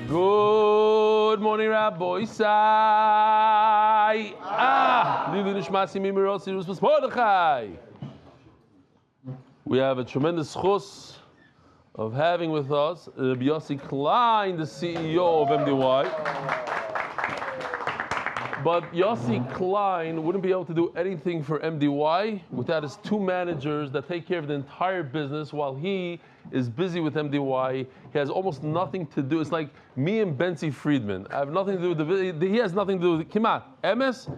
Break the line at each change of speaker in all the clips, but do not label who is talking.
Good morning, Rabbi Sai. Lilui Nishmas Mordechai. We have a tremendous zchut of having with us Rabbi Yossi Klein, the CEO of MDY. But Yossi Klein wouldn't be able to do anything for MDY without his two managers that take care of the entire business while he is busy with MDY. He has almost nothing to do. It's like me and Benzi Friedman. I have nothing to do with he has nothing to do with Kimat. MS,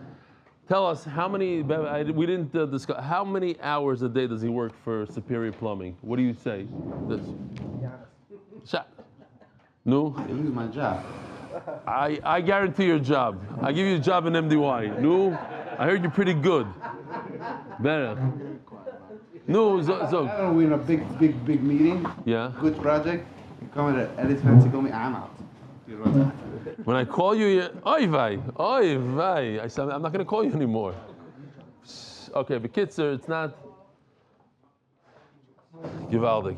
tell us how many, we didn't discuss, how many hours a day does he work for Superior Plumbing? What do you say? No?
I lose my job.
I guarantee your job. I give you a job in MDY. No? I heard you're pretty good. Better. No, so.
I don't win a big meeting.
Yeah.
Good project. You come at Eli Stefansky, call me, I'm out.
When I call you, oy vay. I said, I'm not going to call you anymore. Okay, but Kitzer, it's not Givaldik.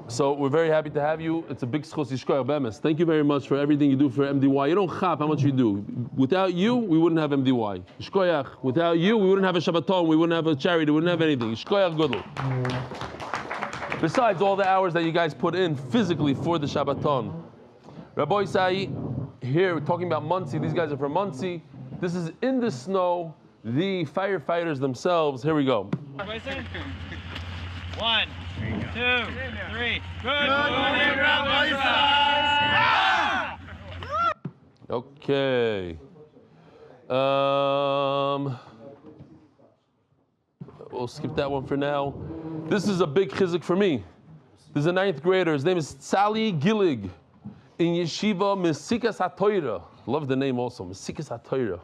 So we're very happy to have you. It's a big zchut yishkoyach bemes. Thank you very much for everything you do for MDY. You don't chap how much you do. Without you, we wouldn't have MDY. Yishkoyach. Without you, we wouldn't have a Shabbaton. We wouldn't have a charity. We wouldn't have anything. Yishkoyach Gudel. Besides all the hours that you guys put in physically for the Shabbaton. Rabbi Sai, here we're talking about Muncie. These guys are from Muncie. This is in the snow. The firefighters themselves. Here we go.
1, 2, 3. Good morning, Rabbi Sai.
Okay. We'll skip that one for now. This is a big chizuk for me. This is a 9th grader. His name is Tzali Gillig in Yeshiva Mesikas HaTorah. Love the name also, Mesikas HaTorah.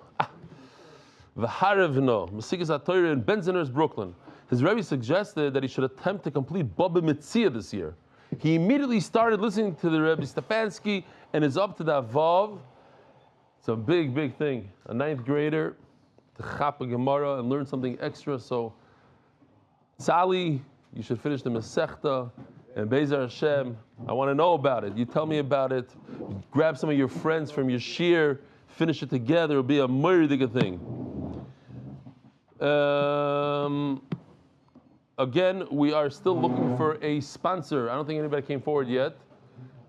V'harevno, Mesikas HaTorah in Benziners, Brooklyn. His Rebbe suggested that he should attempt to complete Baba Mitzvah this year. He immediately started listening to the Eli Stefansky and is up to that Vav. It's a big thing. A 9th grader to chap a Gemara and learn something extra. So, Tzali, you should finish the Masechta. And Be'ezer Hashem, I want to know about it. You tell me about it. Grab some of your friends from your shir, finish it together. It'll be a murdiga thing. Again, we are still looking for a sponsor. I don't think anybody came forward yet.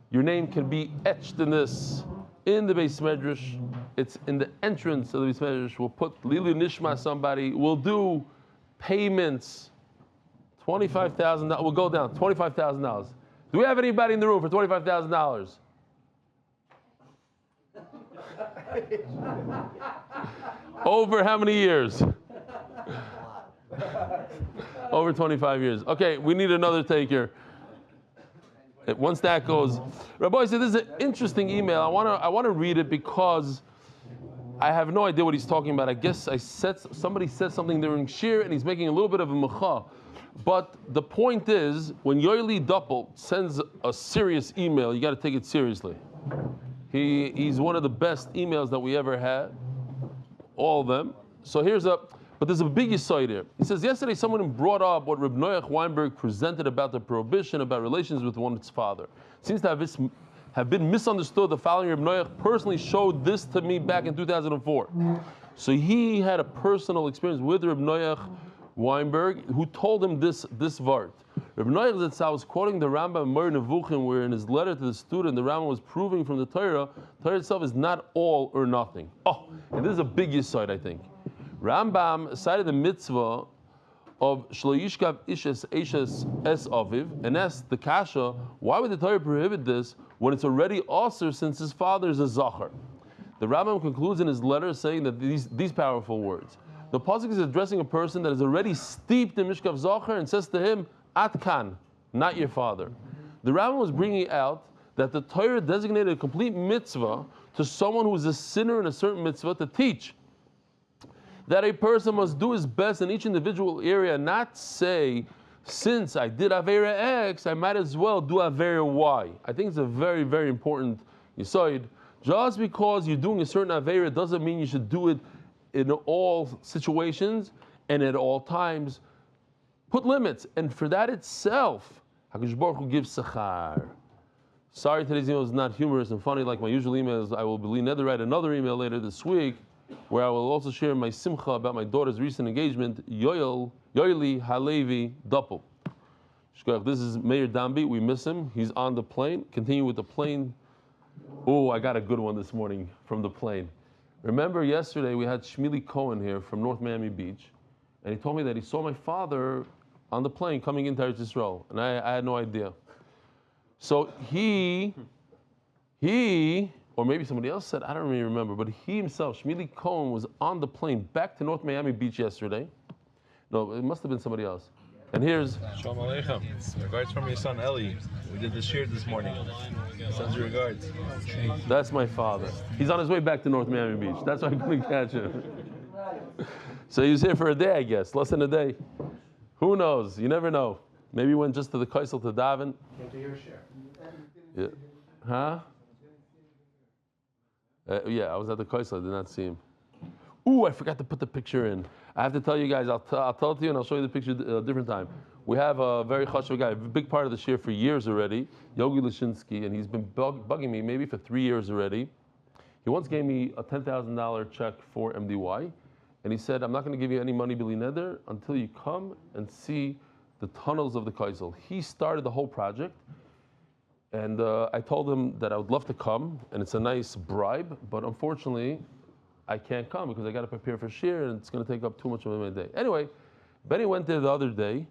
Your name can be etched in this, in the Beis Medrash. It's in the entrance of the Beis Medrash. We'll put Lilui Nishmas somebody. We'll do payments. $25,000. We'll go down. $25,000. Do we have anybody in the room for $25,000? Over how many years? Over 25 years. Okay, we need another taker. Once that goes, Rabbi said this is an interesting email. I want to read it because I have no idea what he's talking about. I guess somebody said something during shir and he's making a little bit of a mecha. But the point is, when Yoeli Doppel sends a serious email, you got to take it seriously. He's one of the best emails that we ever had, all of them. So but there's a big aside here. He says, yesterday someone brought up what Reb Noach Weinberg presented about the prohibition about relations with one's father. It seems to have been misunderstood. The following Reb Noach personally showed this to me back in 2004. So he had a personal experience with Reb Noach Weinberg, who told him this vart. Reb Noach Zatzal was quoting the Rambam Mor Nevuchim, where in his letter to the student, the Rambam was proving from the Torah itself is not all or nothing. Oh, and this is a big aside, I think. Rambam cited the mitzvah of Shlo Yishkav Ishes Eshes Es Aviv, and asked the kasha, why would the Torah prohibit this when it's already aser since his father is a zachar? The Rambam concludes in his letter saying that these powerful words. The pasuk is addressing a person that is already steeped in Mishkav Zachar and says to him, Atkan, not your father. The Rambam was bringing out that the Torah designated a complete mitzvah to someone who is a sinner in a certain mitzvah to teach that a person must do his best in each individual area, not say, since I did Avera X, I might as well do Avera Y. I think it's a very, very important yesod. Just because you're doing a certain Avera doesn't mean you should do it in all situations and at all times. Put limits, and for that itself, HaKadosh Baruch Hu gives sachar. Sorry, today's email is not humorous and funny like my usual emails. I will write another email later this week, where I will also share my simcha about my daughter's recent engagement, Yoeli Halevi Doppel. This is Meir Dambi. We miss him. He's on the plane. Continue with the plane. Oh, I got a good one this morning from the plane. Remember yesterday we had Shmili Cohn here from North Miami Beach, and he told me that he saw my father on the plane coming into Eretz Yisrael, and I had no idea. So he, or maybe somebody else said, I don't really remember, but he himself, Shmili Cohn, was on the plane back to North Miami Beach yesterday. No, it must have been somebody else. And here's...
Shalom Aleichem. Regards from your son Eli. We did the shir this morning. Sends your regards.
That's my father. He's on his way back to North Miami Beach. That's why I couldn't catch him. So he was here for a day, I guess. Less than a day. Who knows? You never know. Maybe he went just to the Kaisel to daven.
Came to your share.
Yeah. Huh? Yeah, I was at the Kaisel. I did not see him. Ooh, I forgot to put the picture in. I have to tell you guys, I'll tell it to you and I'll show you the picture a different time. We have a very chashuv guy, a big part of the shir for years already, Yogi Lashinsky, and he's been bugging me maybe for 3 years already. He once gave me a $10,000 check for MDY, and he said, I'm not going to give you any money, Billy Neder, until you come and see the tunnels of the Kaisel. He started the whole project, and I told him that I would love to come, and it's a nice bribe, but unfortunately, I can't come because I got to prepare for shir and it's going to take up too much of my day. Anyway, Benny went there the other day.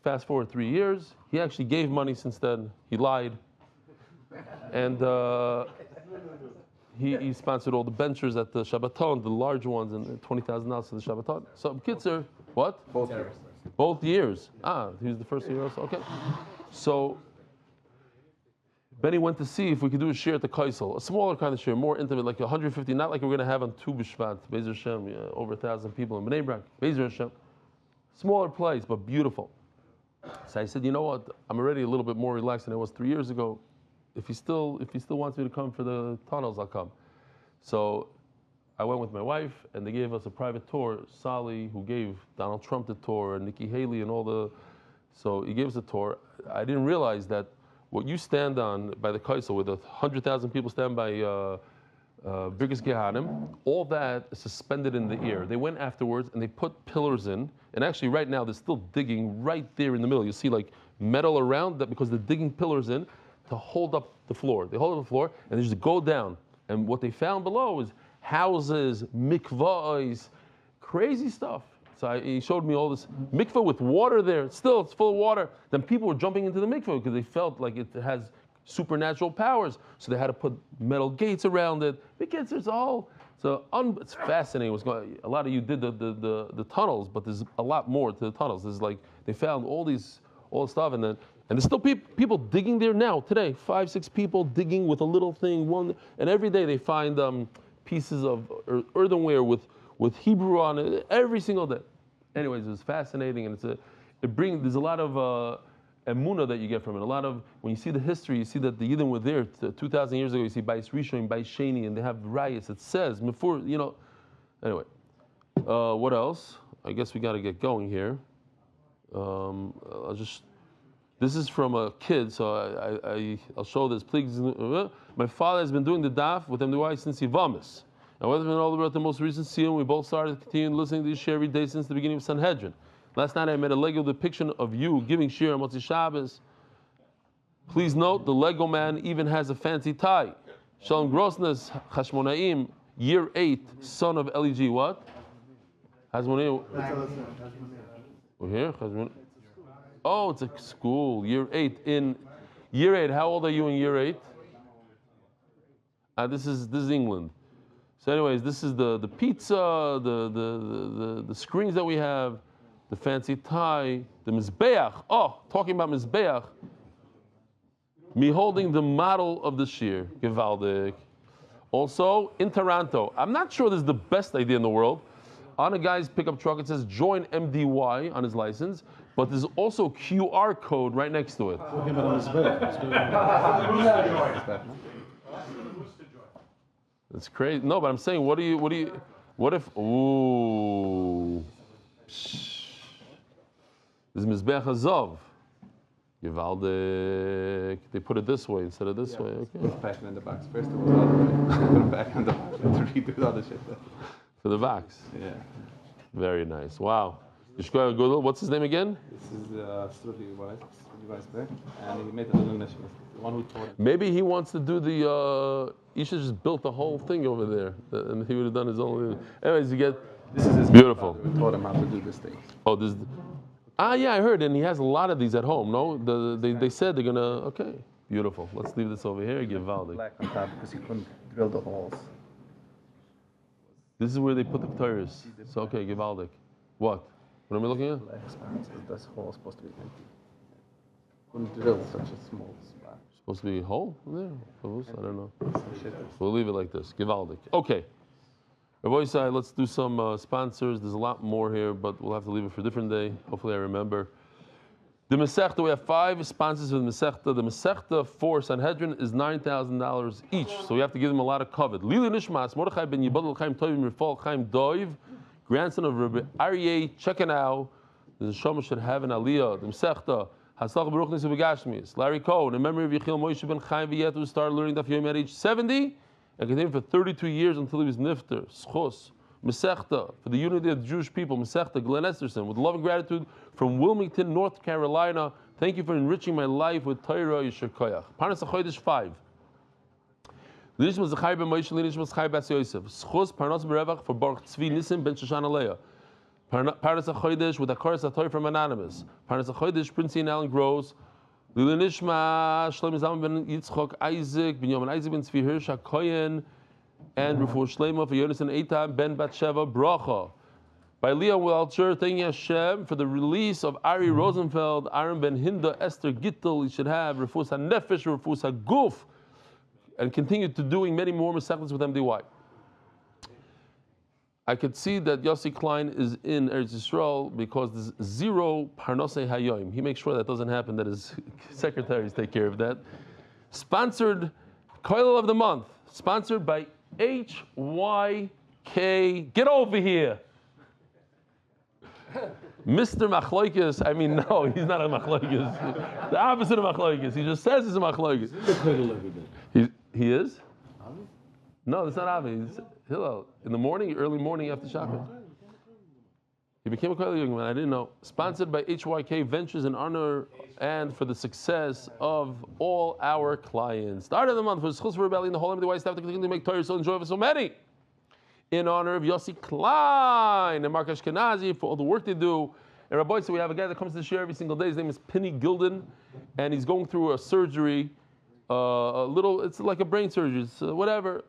Fast forward 3 years. He actually gave money since then. He lied. And he sponsored all the benchers at the Shabbaton, the large ones, and $20,000 for the Shabbaton. So, Kitzer, what?
Both years.
Both years. He was the first year also? Okay. So, Benny went to see if we could do a shir at the Kaisel, a smaller kind of shir, more intimate, like 150, not like we're going to have on Tu B'Shvat, Bezer Hashem, over 1,000 people in Bnei Brak, Bezer Hashem. Smaller place, but beautiful. So I said, you know what, I'm already a little bit more relaxed than I was 3 years ago. If he still wants me to come for the tunnels, I'll come. So I went with my wife, and they gave us a private tour. Sally, who gave Donald Trump the tour, and Nikki Haley and all the... So he gave us a tour. I didn't realize that what you stand on by the Kaisel, where the 100,000 people stand by Birkas Gehanim, all that is suspended in the air. They went afterwards and they put pillars in, and actually right now they're still digging right there in the middle. You see like metal around that because they're digging pillars in to hold up the floor. They hold up the floor and they just go down. And what they found below is houses, mikvahs, crazy stuff. So he showed me all this mikvah with water there. Still, it's full of water. Then people were jumping into the mikvah because they felt like it has supernatural powers. So they had to put metal gates around it. Because there's all it's fascinating what's going on. A lot of you did the tunnels, but there's a lot more to the tunnels. There's like they found all this stuff, and there's still people digging there now today. 5, 6 people digging with a little thing. And every day they find pieces of earthenware with Hebrew on it every single day. Anyways, it was fascinating, and there's a lot of emunah that you get from it. A lot of, when you see the history, you see that the Yidden were there 2,000 years ago. You see Bais Rishon, Bais Sheni, and they have riots. It says before, Anyway, what else? I guess we got to get going here. This is from a kid, so I'll show this. Please, my father has been doing the daf with MDY since Yivamis. And whether all about the most recent seal, we both started continuing listening to this shir every day since the beginning of Sanhedrin. Last night I made a Lego depiction of you giving shir on Motzi Shabbos. Please note, the Lego man even has a fancy tie. Shalom Grossness, Chashmonaim, year 8, son of LEG, what? Hashmonaim. We're here? Oh, it's a school, year 8. In year 8, how old are you in year 8? This is England. So anyways, this is the pizza, the screens that we have, the fancy tie, the mizbeach. Oh, talking about mizbeach. Me holding the model of the shir, gewaldig. Also, in Toronto, I'm not sure this is the best idea in the world. On a guy's pickup truck, it says join MDY on his license, but there's also a QR code right next to it. It's crazy. No, but I'm saying, what if, ooh, this is Mizbeach Hazov. Givaldik. They put it this way instead of this way. Okay.
Back in the box. First it was all the way. Put it back on the box. To redo the other shit.
For the box.
Yeah.
Very nice. Wow. Yeshkoyach Gudel. What's his name again?
This is Struthi Weisberg, and he made the Lilui Nishmas. The one who taught him.
Maybe he wants to do the. He should just built the whole thing over there, and he would have done his own. Anyways, you get.
This is his
beautiful.
Who taught him how to do this thing.
Oh, this. Yeah, I heard, and he has a lot of these at home. No, they said they're gonna. Okay, beautiful. Let's leave this over here. Give Valdik.
Black on top because he couldn't drill the holes.
This is where they put the Torahs. So okay, give Valdik. What? What am I looking at?
Black spots. This hole is supposed to be empty. Couldn't drill such a small spot.
Supposed to be a hole there? I don't know.
Some shit.
We'll leave it like this. Givaldik. Okay. Rabbi side, let's do some sponsors. There's a lot more here, but we'll have to leave it for a different day. Hopefully I remember. The Masechta, we have 5 sponsors for the Masechta. The Masechta for Sanhedrin is $9,000 each, so we have to give them a lot of covet. Lilui Nishmas, Mordechai ben Chaim Tovim Refoel Chaim Doiv, grandson of Rabbi Areye, Checkanow. The Nishmas should have an aliyah. The Masechta, Haslach Baruch ובגשמיות. Larry Cohn, in memory of Yechiel Moshe Ben Chaim, who started learning Daf Yomi at age 70 and continued for 32 years until he was nifter. Zchut, Masechta, for the unity of the Jewish people. Masechta, Glenn Esterson, with love and gratitude from Wilmington, North Carolina. Thank you for enriching my life with Torah. Yesher koyach. Parnasa chodesh 5. Nishmas Zchariah ben Moshe, Nishmas Zchariah bas Yosef. Zchut, Parnasa Birevach for Baruch Tzvi Nissim ben Areye. Parnasa chodesh with Akaras Torah from Anonymous. Parnasa chodesh Shprintzy Alan Gross. Lilui Nishmas Shlomo Zalman ben Yitzchok Isaac ben Yoman Isaac ben Tzvi Hirsch Cohn and Refoel Shleima for Yonasan Eitan ben Batsheva Bracha. By Leon Welcher, thanking Hashem for the release of Ari Rosenfeld, Aaron Ben Hinda, Esther Gittel. You should have Refus HaNefesh, Refus HaGuf, and continue to doing many more Masechtas with MDY. I could see that Yossi Klein is in Eretz Yisrael because there's 0 Parnasa Hayoim. He makes sure that doesn't happen, that his secretaries take care of that. Sponsored Koilel of the Month, sponsored by HYK. Get over here. Mr. Machloikis, I mean, no, he's not a Machloikis. The opposite of Machloikis. He just says he's a Machloikis. He is? No, that's not Avi. He's Hillel. In the morning, early morning after Shabbat. He became a Koilel young man. I didn't know. Sponsored by HYK Ventures in honor and for the success of all our clients. Start of the month for Zchut for Rebellion, the whole MDY staff to continue to make Torah so enjoyable for so many. In honor of Yossi Klein and Mark Ashkenazi for all the work they do. And Rabbi, so we have a guy that comes to the share every single day. His name is Penny Gilden, and he's going through a surgery, it's like a brain surgery, it's whatever.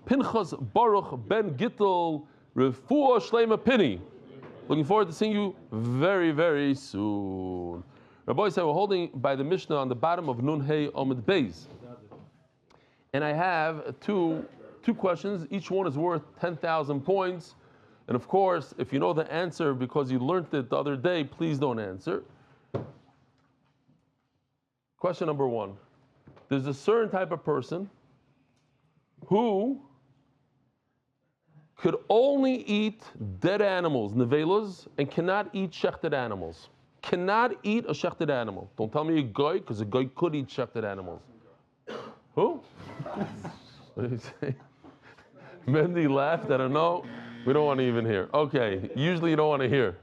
Pinchas Baruch Ben Gittel Refuah Shleima Penny. Looking forward to seeing you very, very soon. Rabbi said we're holding by the Mishnah on the bottom of Nun Hey Amud Beis. And I have two questions. Each one is worth 10,000 points. And of course, if you know the answer because you learned it the other day, please don't answer. Question number 1. There's a certain type of person who could only eat dead animals, nevelas, and cannot eat shechted animals. Cannot eat a shechted animal. Don't tell me a guy, because a guy could eat shechted animals. Who? What did he say? Mendy laughed, I don't know. We don't want to even hear. Okay, usually you don't want to hear.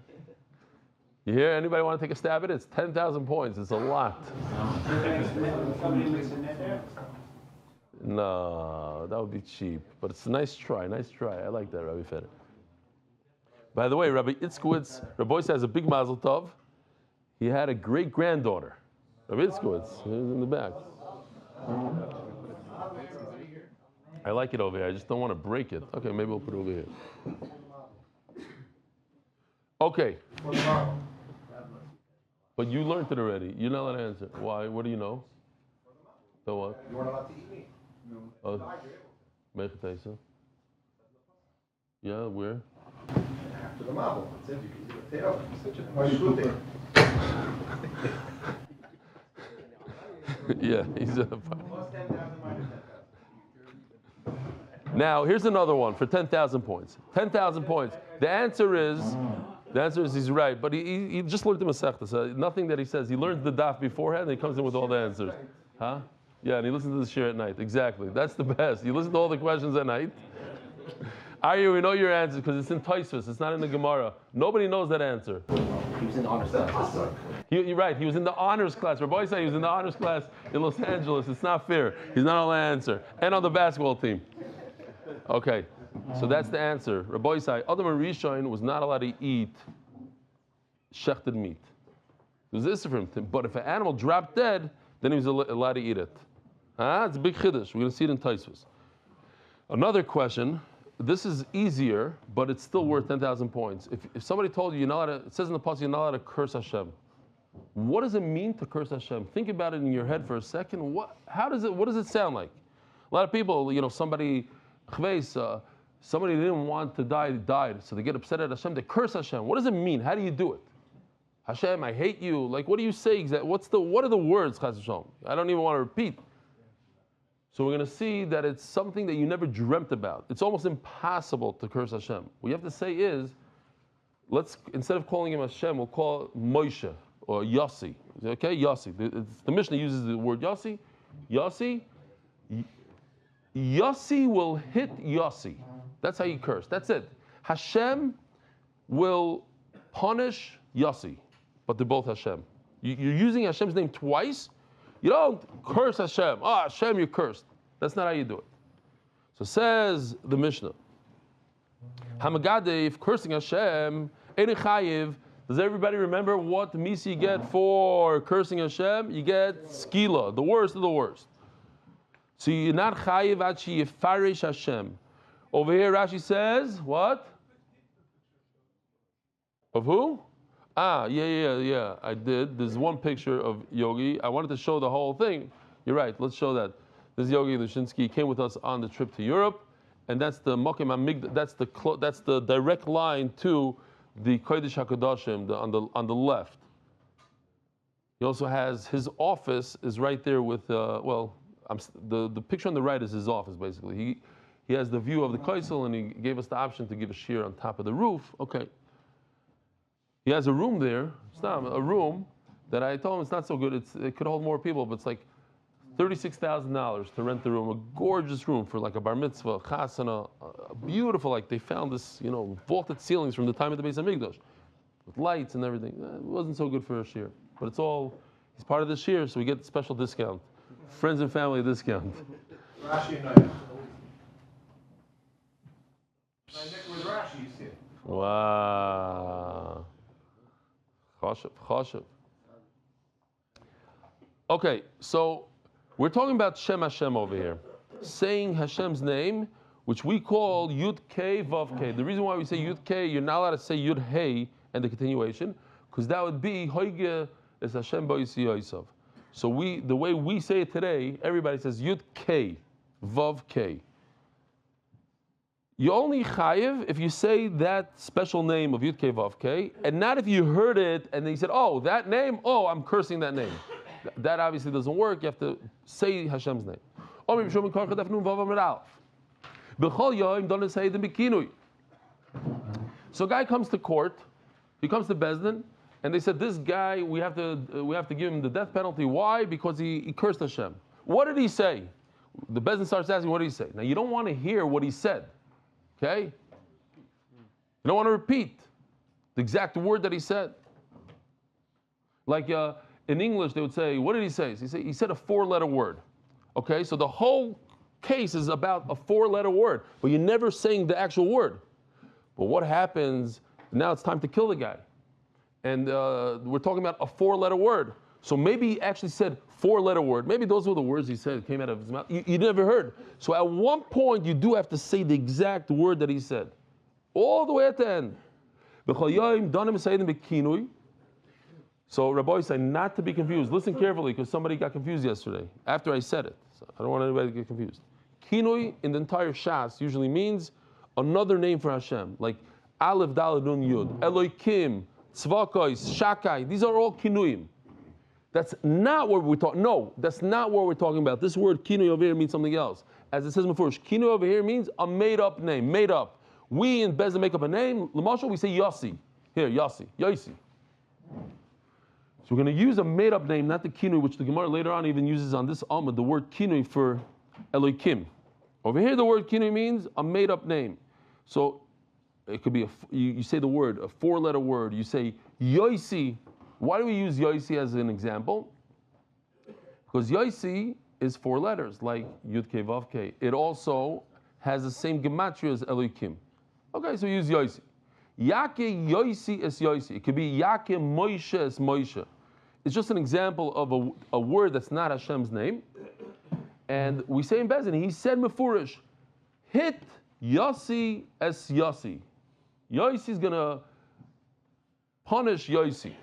You hear? Anybody want to take a stab at it? It's 10,000 points. It's a lot. No, that would be cheap. But it's a nice try. Nice try. I like that, Rabbi Feder. By the way, Rabbi Itzkowitz, Rabbi has a big mazel tov. He had a great granddaughter. Rabbi Itzkowitz, he's in the back. I like it over here. I just don't want to break it. Okay, maybe we'll put it over here. Okay. But you learned it already. You're not allowed to answer. Why? What do you know? So what?
You weren't allowed to eat meat.
Mechitaisa. Yeah, where?
After the marble. It says you can eat a tail. Why are you shooting?
Yeah, he's a. Now, here's another one for 10,000 points. 10,000 points. The answer is The answer is he's right, but he just learned the Masechta. So nothing that he says. He learns the daf beforehand, and he comes in with all the answers. Huh? Yeah, and he listens to the shir at night. Exactly. That's the best. You listen to all the questions at night. Areye, we know your answer because it's in Tosfos. It's not in the Gemara. Nobody knows that answer.
He was in the honors class.
You're right. He was in the honors class. Rabbi said he was in the honors class in Los Angeles. It's not fair. He's not allowed to answer. And on the basketball team. Okay. So that's the answer. Rabbi said Adam Rishon was not allowed to eat shechted meat. It was this for him. But if an animal dropped dead, then he was allowed to eat it. It's a big chiddush. We're going to see it in Tosfos. Another question. This is easier, but it's still worth 10,000 points. If somebody told you you're not allowed to, it says in the pasuk you're not allowed to curse Hashem. What does it mean to curse Hashem? Think about it in your head for a second. What does it sound like? A lot of people, somebody didn't want to die, died, so they get upset at Hashem. They curse Hashem. What does it mean? How do you do it? Hashem, I hate you. Like, what do you say exactly? What are the words? Chas Hashem? I don't even want to repeat. So we're going to see that it's something that you never dreamt about. It's almost impossible to curse Hashem. What you have to say is, instead of calling him Hashem, we'll call it Moshe or Yossi. Okay, Yossi. The Mishnah uses the word Yossi. Yossi. Yossi will hit Yossi. That's how you curse. That's it. Hashem will punish Yossi, but they're both Hashem. You're using Hashem's name twice. You don't curse Hashem. Hashem, you're cursed. That's not how you do it. So says the Mishnah. Hamagadev, cursing Hashem, Eini Chayiv. Does everybody remember what misi you get for cursing Hashem? You get skila, the worst of the worst. So you're not Chayiv achi yifarish Hashem. Over here Rashi says, what? Of who? Yeah, I did. There's one picture of Yogi. I wanted to show the whole thing. You're right, let's show that. This is Yogi Lushinsky. He came with us on the trip to Europe, and that's the Mokim Amigd. That's the direct line to the Kodesh HaKadoshim on the left. He also has his office is right there with the picture on the right is his office basically. He has the view of the Kaisel, and he gave us the option to give a shir on top of the roof. Okay. He has a room there. It's not a room that I told him it's not so good. It could hold more people, but it's like $36,000 to rent the room. A gorgeous room for like a bar mitzvah, chasana, beautiful. Like they found this, vaulted ceilings from the time of the Beis Hamikdash, with lights and everything. It wasn't so good for a shir, but it's all. He's part of the shir, so we get the special discount, friends and family discount.
Rashi and Naya. With Rashi, you see it.
Wow. Chashav. Okay, so we're talking about Shem Hashem over here, saying Hashem's name, which we call Yud Kei Vav Kei. The reason why we say Yud Kei, you're not allowed to say Yud Hey and the continuation, because that would be Hoige is Hashem Ba'isi Yosef. So the way we say it today, everybody says Yud Kei Vav Kei. You only chayiv if you say that special name of Yud Kei Vav Kei, and not if you heard it and then you said, that name, I'm cursing that name. That obviously doesn't work. You have to say Hashem's name. So a guy comes to court, he comes to Bezdin, and they said, this guy, we have to give him the death penalty. Why? Because he cursed Hashem. What did he say? The Bezdin starts asking, what did he say? Now you don't want to hear what he said. Okay? You don't want to repeat the exact word that he said. Like in English, they would say, what did he say? He said a 4-letter word. Okay, so the whole case is about a 4-letter word, but you're never saying the actual word. But what happens, now it's time to kill the guy. And we're talking about a 4-letter word. So maybe he actually said 4-letter word. Maybe those were the words he said, came out of his mouth. You never heard. So at one point, you do have to say the exact word that he said. All the way at the end. So Rabbi said not to be confused. Listen carefully, because somebody got confused yesterday after I said it. So I don't want anybody to get confused. Kinui in the entire Shas usually means another name for Hashem, like Aleph, Daled, Nun, Yud, Elokim, Tzvakos, Shakai. These are all kinuyim. That's not what we're talking. No, that's not what we're talking about. This word kinui over here means something else. As it says before, kinui over here means a made-up name, made up. We in Bezdin make up a name. L'mashal, we say Yossi. Here, Yossi. So we're going to use a made-up name, not the kinui, which the Gemara later on even uses on this Amud, the word kinui for Elokim. Over here, the word kinui means a made-up name. So it could be, you say the word, a four-letter word. You say Yosi. Why do we use Yosi as an example? Because Yosi is four letters, like Yud Kei Vav Kei. It also has the same gematria as Elokim. Okay, so we use Yosi. Yake Yosi es Yosi. It could be Yake Moshe es Moshe. It's just an example of a word that's not Hashem's name. And we say in Bezin, he said Mefurish, hit Yosi es Yosi. Yosi is going to punish Yosi.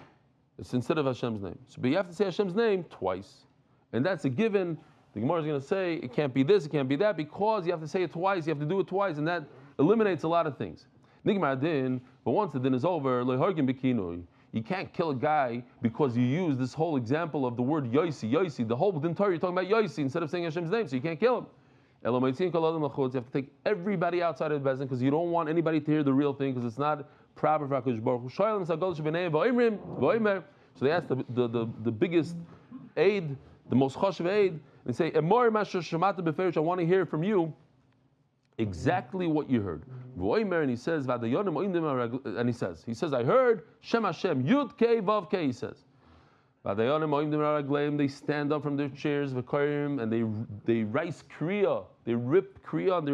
It's instead of Hashem's name. So, but you have to say Hashem's name twice. And that's a given. The Gemara is going to say it can't be this, it can't be that, because you have to say it twice, you have to do it twice, and that eliminates a lot of things. Nigmar din, but once the din is over, you can't kill a guy because you use this whole example of the word Yosi. The whole din Torah you're talking about Yosi instead of saying Hashem's name, so you can't kill him. You have to take everybody outside of the bezin because you don't want anybody to hear the real thing because it's not proper for HaKadosh Baruch. So they asked the biggest aid, the most chashuv aid, and say, I want to hear from you exactly what you heard. And he says, I heard Shem Hashem, Yud Kei Vav Kei, he says. They stand up from their chairs, and they rice kriya, they rip kriya on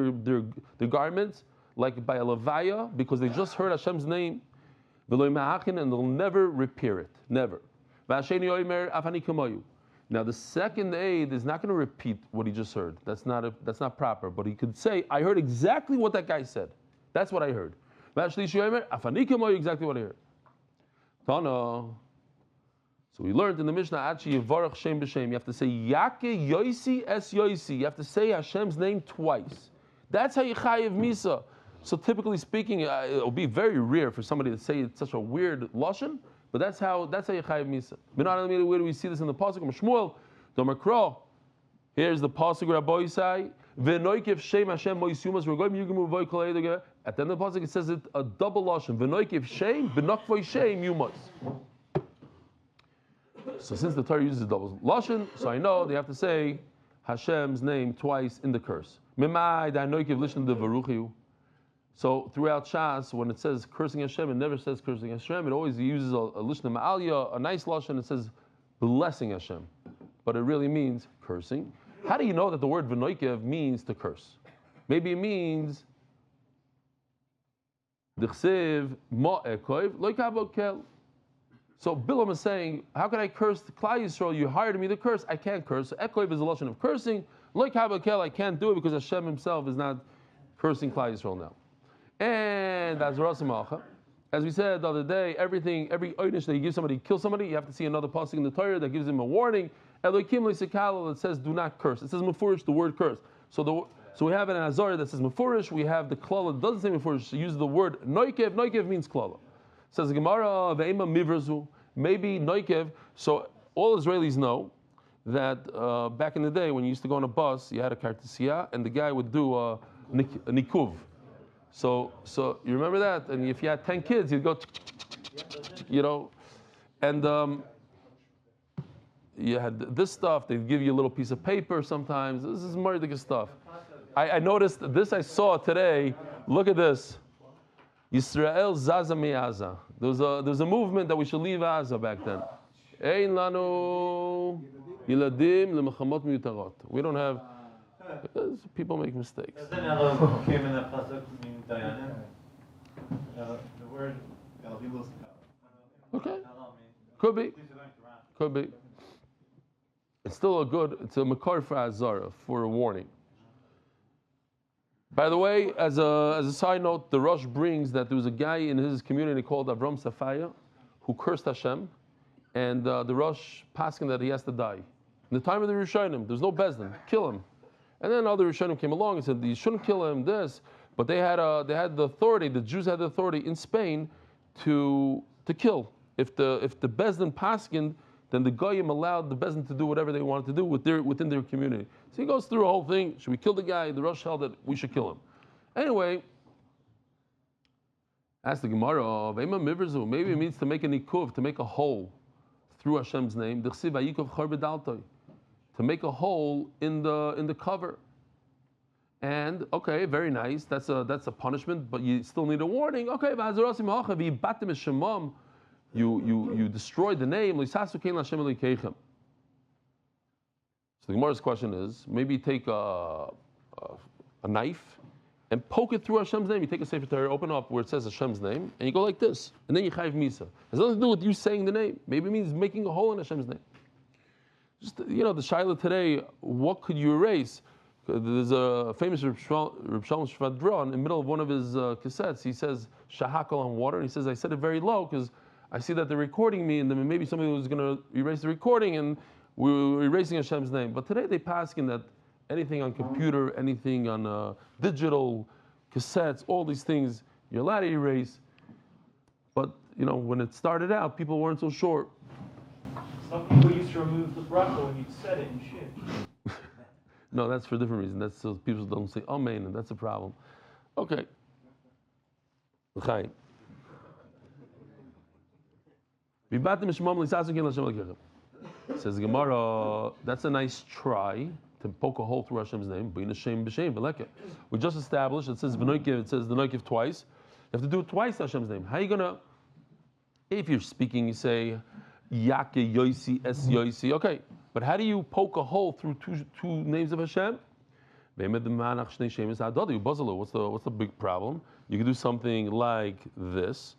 their garments, like by a levaya, because they just heard Hashem's name, and they'll never repair it, never. Now the second aid is not going to repeat what he just heard. That's not proper. But he could say, I heard exactly what that guy said. That's what I heard. Exactly what I heard. So we learned in the Mishnah, you have to say Yake Yosi es Yosi. You have to say Hashem's name twice. That's how you chayiv misa. So typically speaking, it will be very rare for somebody to say it's such a weird lashon, but that's how you chayiv misa. Where do we see this in the pasuk? Shmuel, Domakro. Here's the pasuk Rabbi say, V'noikev Shem Hashem Moisumas. We're going Yugimu Voy Kolaydaga. At the end of the pasuk, it says it a double lashon. V'noikev Shem, B'nokvoy Shem Yumas. So since the Torah uses double lashon, so I know they have to say Hashem's name twice in the curse. So throughout Shas, when it says cursing Hashem, it never says cursing Hashem. It always uses a lishna ma'alya, a nice lashon. It says blessing Hashem, but it really means cursing. How do you know that the word v'noikev means to curse? Maybe it means d'chsev ma'ekov loikabokel. So Bilam is saying, how can I curse the Klal Yisrael? You hired me to curse. I can't curse. So Ekov is a lashon of cursing. Like Habakel, I can't do it because Hashem himself is not cursing Klal Yisrael now. And as we said the other day, every oynish that you give somebody, kill somebody, you have to see another pasuk in the Torah that gives him a warning. Elokim le'sekalo, that says do not curse. It says mefurish, the word curse. So we have an Azariah that says mefurish. We have the klala that doesn't say mefurish. So use the word noikev. Noikev means klala. Says the Gemara, ve'ema mivrazu, maybe noikev. So all Israelis know that back in the day when you used to go on a bus, you had a kartesiya, and the guy would do a nikuv. So you remember that? And if you had 10 kids, you'd go, and you had this stuff. They'd give you a little piece of paper sometimes. This is Mordechai stuff. I noticed this. I saw today. Look at this. Yisrael Zaza Me'aza. There's a movement that we should leave Aza back then. Ein lanu yiladim lemechamot miyutarot. We don't have. People make mistakes.
The word
okay. Could be. It's still it's a makar for Azara, for a warning. By the way, as a side note, the Rosh brings that there was a guy in his community called Avram Safaya who cursed Hashem, and the Rosh paskin that he has to die. In the time of the Rishonim, there's no Bezdin, kill him. And then other Rishonim came along and said, you shouldn't kill him, this. But they had the authority, the Jews had the authority in Spain to kill. If the Bezdin paskin, then the Goyim allowed the Bezdin to do whatever they wanted to do within their community. So he goes through a whole thing. Should we kill the guy? The Rosh held that we should kill him. Anyway, Ask the Gemara, maybe it means to make a nikuv, to make a hole through Hashem's name. To make a hole in the cover. And okay, very nice. That's a punishment, but you still need a warning. Okay, you destroyed the name. So the Gemara's question is, maybe take a knife and poke it through Hashem's name. You take a Sefer Torah, open up where it says Hashem's name, and you go like this, and then you chayiv misa. It has nothing to do with you saying the name. Maybe it means making a hole in Hashem's name. Just the shaila today, what could you erase? There's a famous Reb Shalom Shvadron in the middle of one of his cassettes. He says shahakal on water, and he says I said it very low because I see that they're recording me, and then maybe somebody was going to erase the recording, and we were erasing Hashem's name. But today they pass in that anything on computer, anything on digital cassettes, all these things you're allowed to erase. But when it started out, people weren't so sure.
Some people used to remove the bracha when you said it in shit.
No, that's for a different reason. That's so people don't say amen, and that's a problem. Okay. Says Gemara, that's a nice try to poke a hole through Hashem's name. We just established, it says v'noikiv, it says the noikiv twice. You have to do it twice, Hashem's name. How are you gonna, if you're speaking, you say, Yake Yoisi Es Yoisi. Okay, but how do you poke a hole through two names of Hashem? What's the big problem? You can do something like this.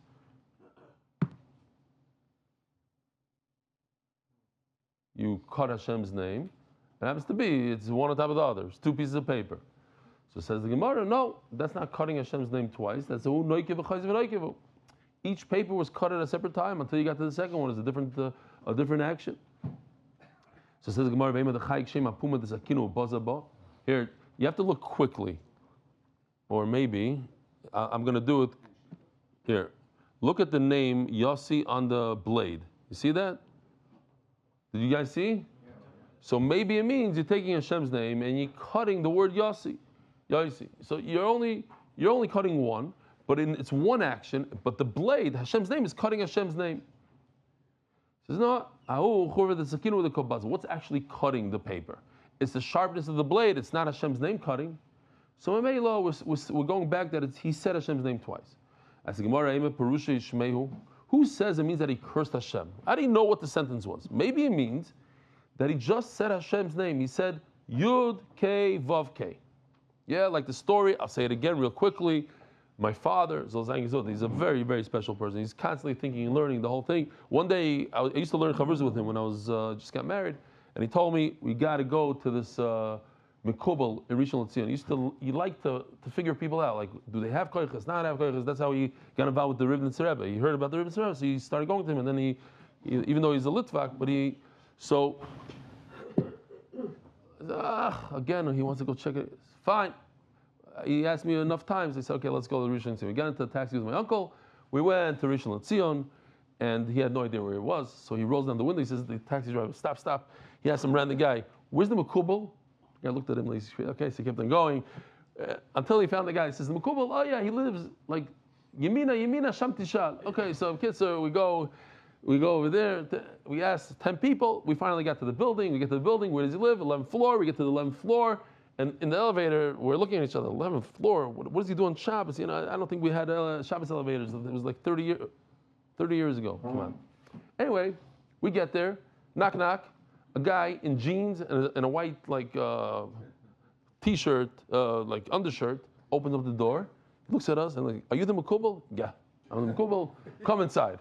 You cut Hashem's name. It happens to be, it's one on top of the other. It's two pieces of paper. So says the Gemara, no, that's not cutting Hashem's name twice. That's each paper was cut at a separate time until you got to the second one. It's a different action. So says the Gemara, here, you have to look quickly. Or maybe, I'm going to do it here. Look at the name Yossi on the blade. You see that? Did you guys see? So maybe it means you're taking Hashem's name and you're cutting the word Yossi. Yossi. So you're only cutting one, but it's one action. But the blade, Hashem's name, is cutting Hashem's name. He says no. What's actually cutting the paper? It's the sharpness of the blade. It's not Hashem's name cutting. So in Meila, we're going back that he said Hashem's name twice. As the Gemara, who says it means that he cursed Hashem? I didn't know what the sentence was. Maybe it means that he just said Hashem's name. He said Yud K Vav K. Yeah, like the story. I'll say it again real quickly. My father, he's a very, very special person. He's constantly thinking and learning the whole thing. One day, I used to learn chavruza with him when I was just got married, and he told me we got to go to this mikubel in Rishon LeZion. He liked to figure people out, like do they have koiches, not have koiches. That's how he got involved with the Rivnitz Rebbe. He heard about the Rivnitz Rebbe, so he started going to him, and then he even though he's a Litvak, but again he wants to go check it. Fine. He asked me enough times. I said, okay, let's go to Rishon LeZion. We got into the taxi with my uncle. We went to Rishon LeZion, and he had no idea where he was. So he rolls down the window. He says to the taxi driver, stop. He asked some random guy, where's the Makubal? The guy looked at him. Like, okay, so he kept on going. Until he found the guy. He says, the Makubal, oh yeah, he lives like Yemina Sham Tishal. Okay, so kids, we go over there. We asked 10 people. We finally got to the building. We get to the building. Where does he live? 11th floor. We get to the 11th floor. And in the elevator, we're looking at each other. 11th floor. What does he do on Shabbos? I don't think we had Shabbos elevators. It was like 30 years ago. Come on. Anyway, we get there. Knock, knock. A guy in jeans and a white t-shirt, like undershirt, opens up the door, looks at us, and like, are you the Makubal? Yeah, I'm the Makubal. Come inside.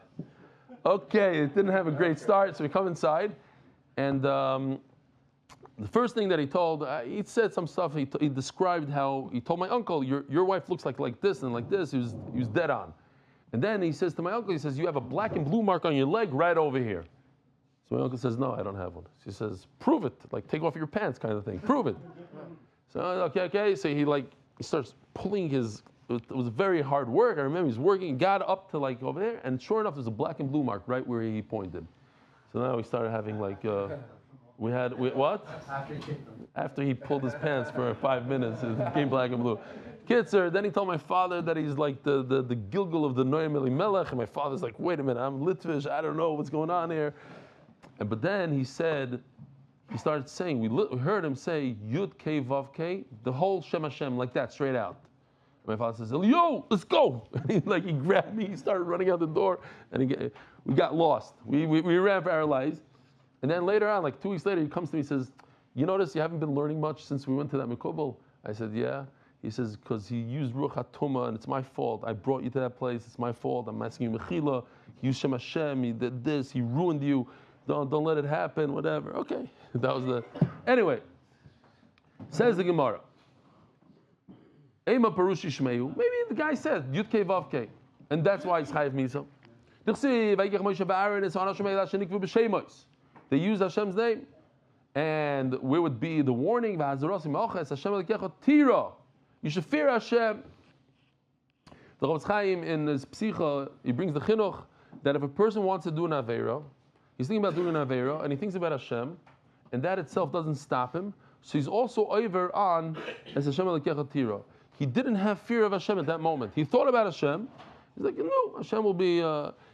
Okay, it didn't have a great start, so we come inside, and the first thing that he told, he said some stuff. He described how he told my uncle, your wife looks like this and like this. He was dead on. And then he says to my uncle, he says, you have a black and blue mark on your leg right over here. So my uncle says, no, I don't have one. She says, prove it. Like take off your pants kind of thing. Prove it. So okay. So he starts pulling his. It was very hard work. I remember he was working, got up to like over there, and sure enough, there's a black and blue mark right where he pointed. So now we started having like. What? After he pulled his pants for 5 minutes, it became black and blue. Kitzer, then he told my father that he's like the Gilgal of the Noam Elimelech, and my father's like, wait a minute, I'm Litvish, I don't know what's going on here. But then he started saying, we heard him say Yud K Vav K, the whole Shem Hashem like that, straight out. My father says, yo, let's go. He grabbed me, he started running out the door, and we got lost. We ran for our lives. And then later on, like 2 weeks later, he comes to me and says, you notice you haven't been learning much since we went to that Mikubal? I said, yeah. He says, because he used Ruach HaTumah, and it's my fault. I brought you to that place, it's my fault. I'm asking you Mechila. He used Shem Hashem, he did this, he ruined you. Don't let it happen, whatever. Okay, that was Anyway, says the Gemara. Ema Parushi Shmeu. Maybe the guy said Yud Kei Vav Kei, and that's why it's Chayav Misa. They used Hashem's name, and where would be the warning? You should fear Hashem. The Rabbi Chaim in his Psicha, he brings the chinuch that if a person wants to do an Aveira, he's thinking about doing an Aveira, and he thinks about Hashem, and that itself doesn't stop him. So he's also over on as Hashem Elokecha Tira. He didn't have fear of Hashem at that moment. He thought about Hashem. He's like, no, Hashem will be.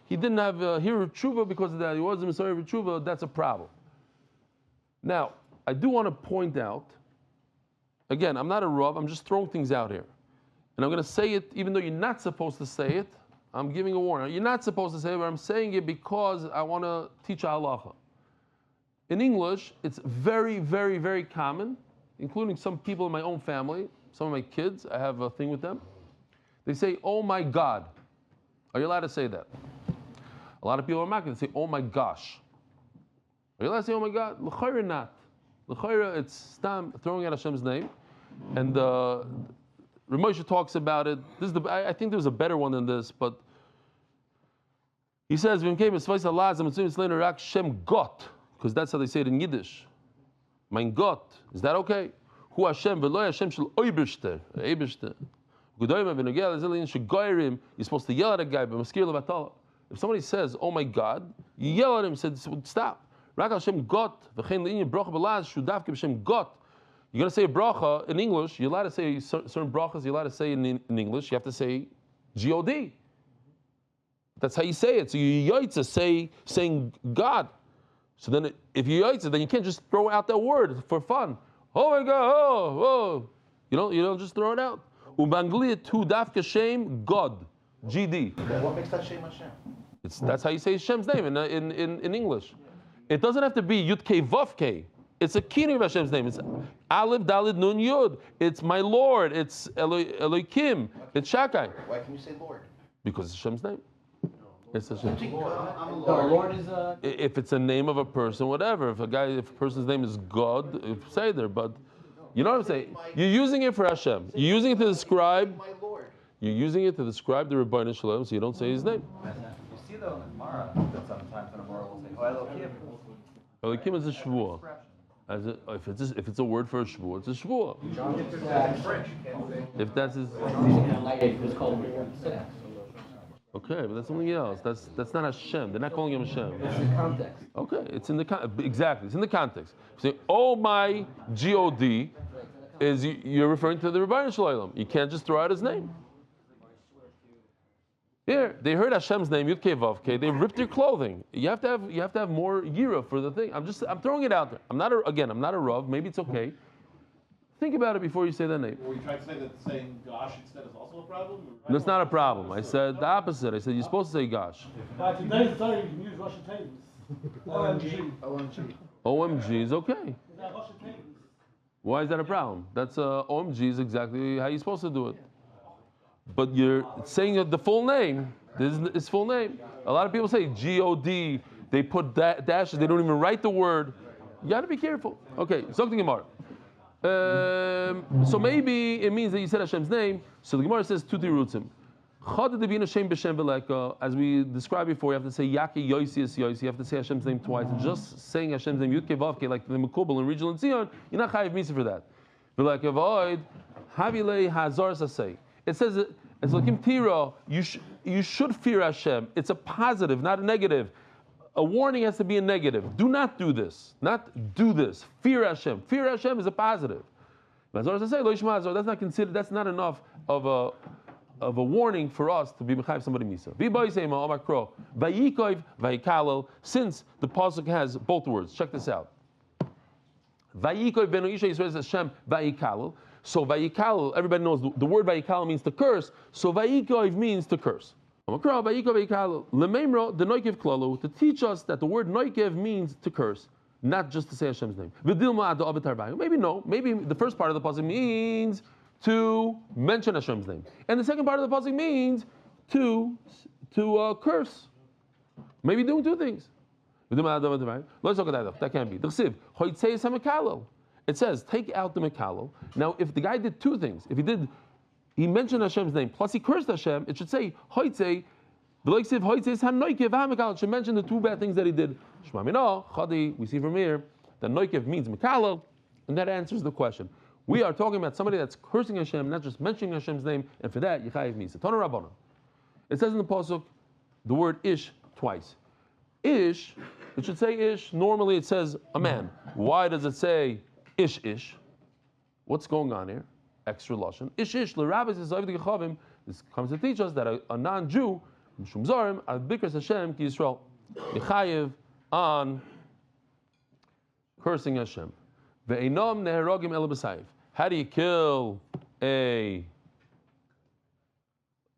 He didn't have hero tshuva because of that. He wasn't sorry for tshuva. That's a problem. Now, I do want to point out. Again, I'm not a Rav. I'm just throwing things out here, and I'm going to say it even though you're not supposed to say it. I'm giving a warning. You're not supposed to say it, but I'm saying it because I want to teach halacha. In English, it's very, very, very common, including some people in my own family, some of my kids. I have a thing with them. They say, "Oh my God." Are you allowed to say that? A lot of people are not going to say, "Oh my gosh." Are you allowed to say, "Oh my God"? L'chayra not. L'chayra, it's stam throwing out Hashem's name, and Ramosha talks about it. This is I think there's a better one than this, but he says, because that's how they say it in Yiddish. Mein Gott, is that okay? Hu Hashem v'lo Hashem shel oibershter, ebershter. You're supposed to yell at a guy, but if somebody says, "Oh my God," you yell at him. Said, "Stop." Rak Hashem Got v'chein le'inyan bracha b'laz shudavke b'Shem Got. You're going to say a bracha in English. You're allowed to say certain brachas. You're allowed to say in English. You have to say G-O-D. That's how you say it. So you yaitza saying God. So then if you yaitza, then you can't just throw out that word for fun. Oh my God! Oh! You don't just throw it out. Ubanglia tu dafka shem God. G-D.
What makes that Shem Hashem?
That's how you say Hashem's name in English. It doesn't have to be Yud Kei Vav Kei. It's a key of Hashem's name. It's Aleph Dalid Nun Yud. It's my Lord. It's Elohim. It's Shakai.
Why can you say Lord?
Because it's Hashem's name. It's Hashem's name.
Lord is a.
If it's a name of a person, whatever. If a person's name is God, say there. But you know what I'm saying? You're using it for Hashem. You're using it to describe.
My Lord.
You're using it to describe the Rebbeinu Shalom, so you don't say his name.
You see though in the Gemara that sometimes when a Gemara will say, "Oh, Elohim."
Elohim is a shvuah. If it's a word for a shvuah, it's a shvuah. If that's his.
It's called
Okay, but that's something else. That's not Hashem. They're not calling him Hashem.
It's in context.
Okay, it's in the exactly. It's in the context. You say, "Oh my God," is you're referring to the Rebbeinu Shalom. You can't just throw out his name. Here, they heard Hashem's name, Yud Kei Vav Kei. They ripped their clothing. You have to have more yira for the thing. I'm throwing it out there. I'm not a Rav. Maybe it's okay. Think about it before you say that name.
Were you trying to say that saying gosh instead is also a problem?
No, it's not a problem. I said the opposite. I said you're supposed to say gosh.
By today's day, you can use Russian tables. OMG.
OMG is okay.
Is that Russian tables?
Why is that a problem? That's OMG is exactly how you're supposed to do it. But you're saying the full name. This is his full name. A lot of people say G-O-D. They put dashes. They don't even write the word. You got to be careful. Okay, something Gemara. So maybe it means that you said Hashem's name. So the Gemara says Tuti Rutzim. As we described before, you have to say Yaki Yoisius Yoisi. You have to say Hashem's name twice. And just saying Hashem's name Yud Kei Vav Kei, like the Mekubal in regional Zion, you're not chayiv misa for that. It says it's like Tira. You should fear Hashem. It's a positive, not a negative. a warning has to be a negative. Do not do this. Not do this. Fear Hashem. Fear Hashem is a positive. That's not considered. That's not enough of a warning for us to be mechayiv somebody misa. Since the pasuk has both words, check this out. Vayikov benu isha Yisrael says Hashem vayikalel. So vayikal, everybody knows the word vayikal means to curse. So vayikov means to curse. To teach us that the word noikev means to curse, not just to say Hashem's name. Maybe no. Maybe the first part of the pasuk means to mention Hashem's name, and the second part of the pasuk means to curse. Maybe doing two things. Let's look at that. That can't be. It says, take out the mekalel. Now, if the guy did two things, he mentioned Hashem's name, plus he cursed Hashem, it should say, it should mention the two bad things that he did. We see from here that noikev means mekalel, and that answers the question. We are talking about somebody that's cursing Hashem, not just mentioning Hashem's name, and for that, Yechayev Misa. Tana Rabbana. It says in the pasuk the word ish twice. Ish, it should say ish. Normally it says a man. Why does it say ish? What's going on here? Extra lashon. Ish. The Rabbi says, this comes to teach us that a non-Jew, Mishum Zorim, Bikras Hashem ki Yisrael, Yechayev on cursing Hashem. Ve'enam neherogim el b'sayif. How do you kill a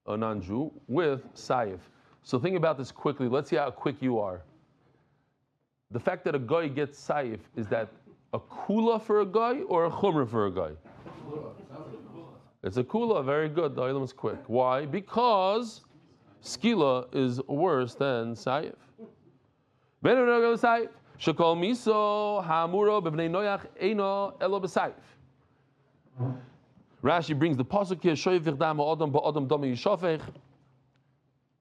non-Jew? With sayif. So think about this quickly. Let's see how quick you are. The fact that a guy gets sayif, is that a kula for a guy or a chumrah for a guy? It's a kula. Very good. The item is quick. Why? Because skila is worse than sayif. Shekol miso ha'amuro b'bnei noyach eino elo b'sayif. Rashi brings the pasuk here. Shoyv v'chdam ha'odam ba'odam dami yishofech.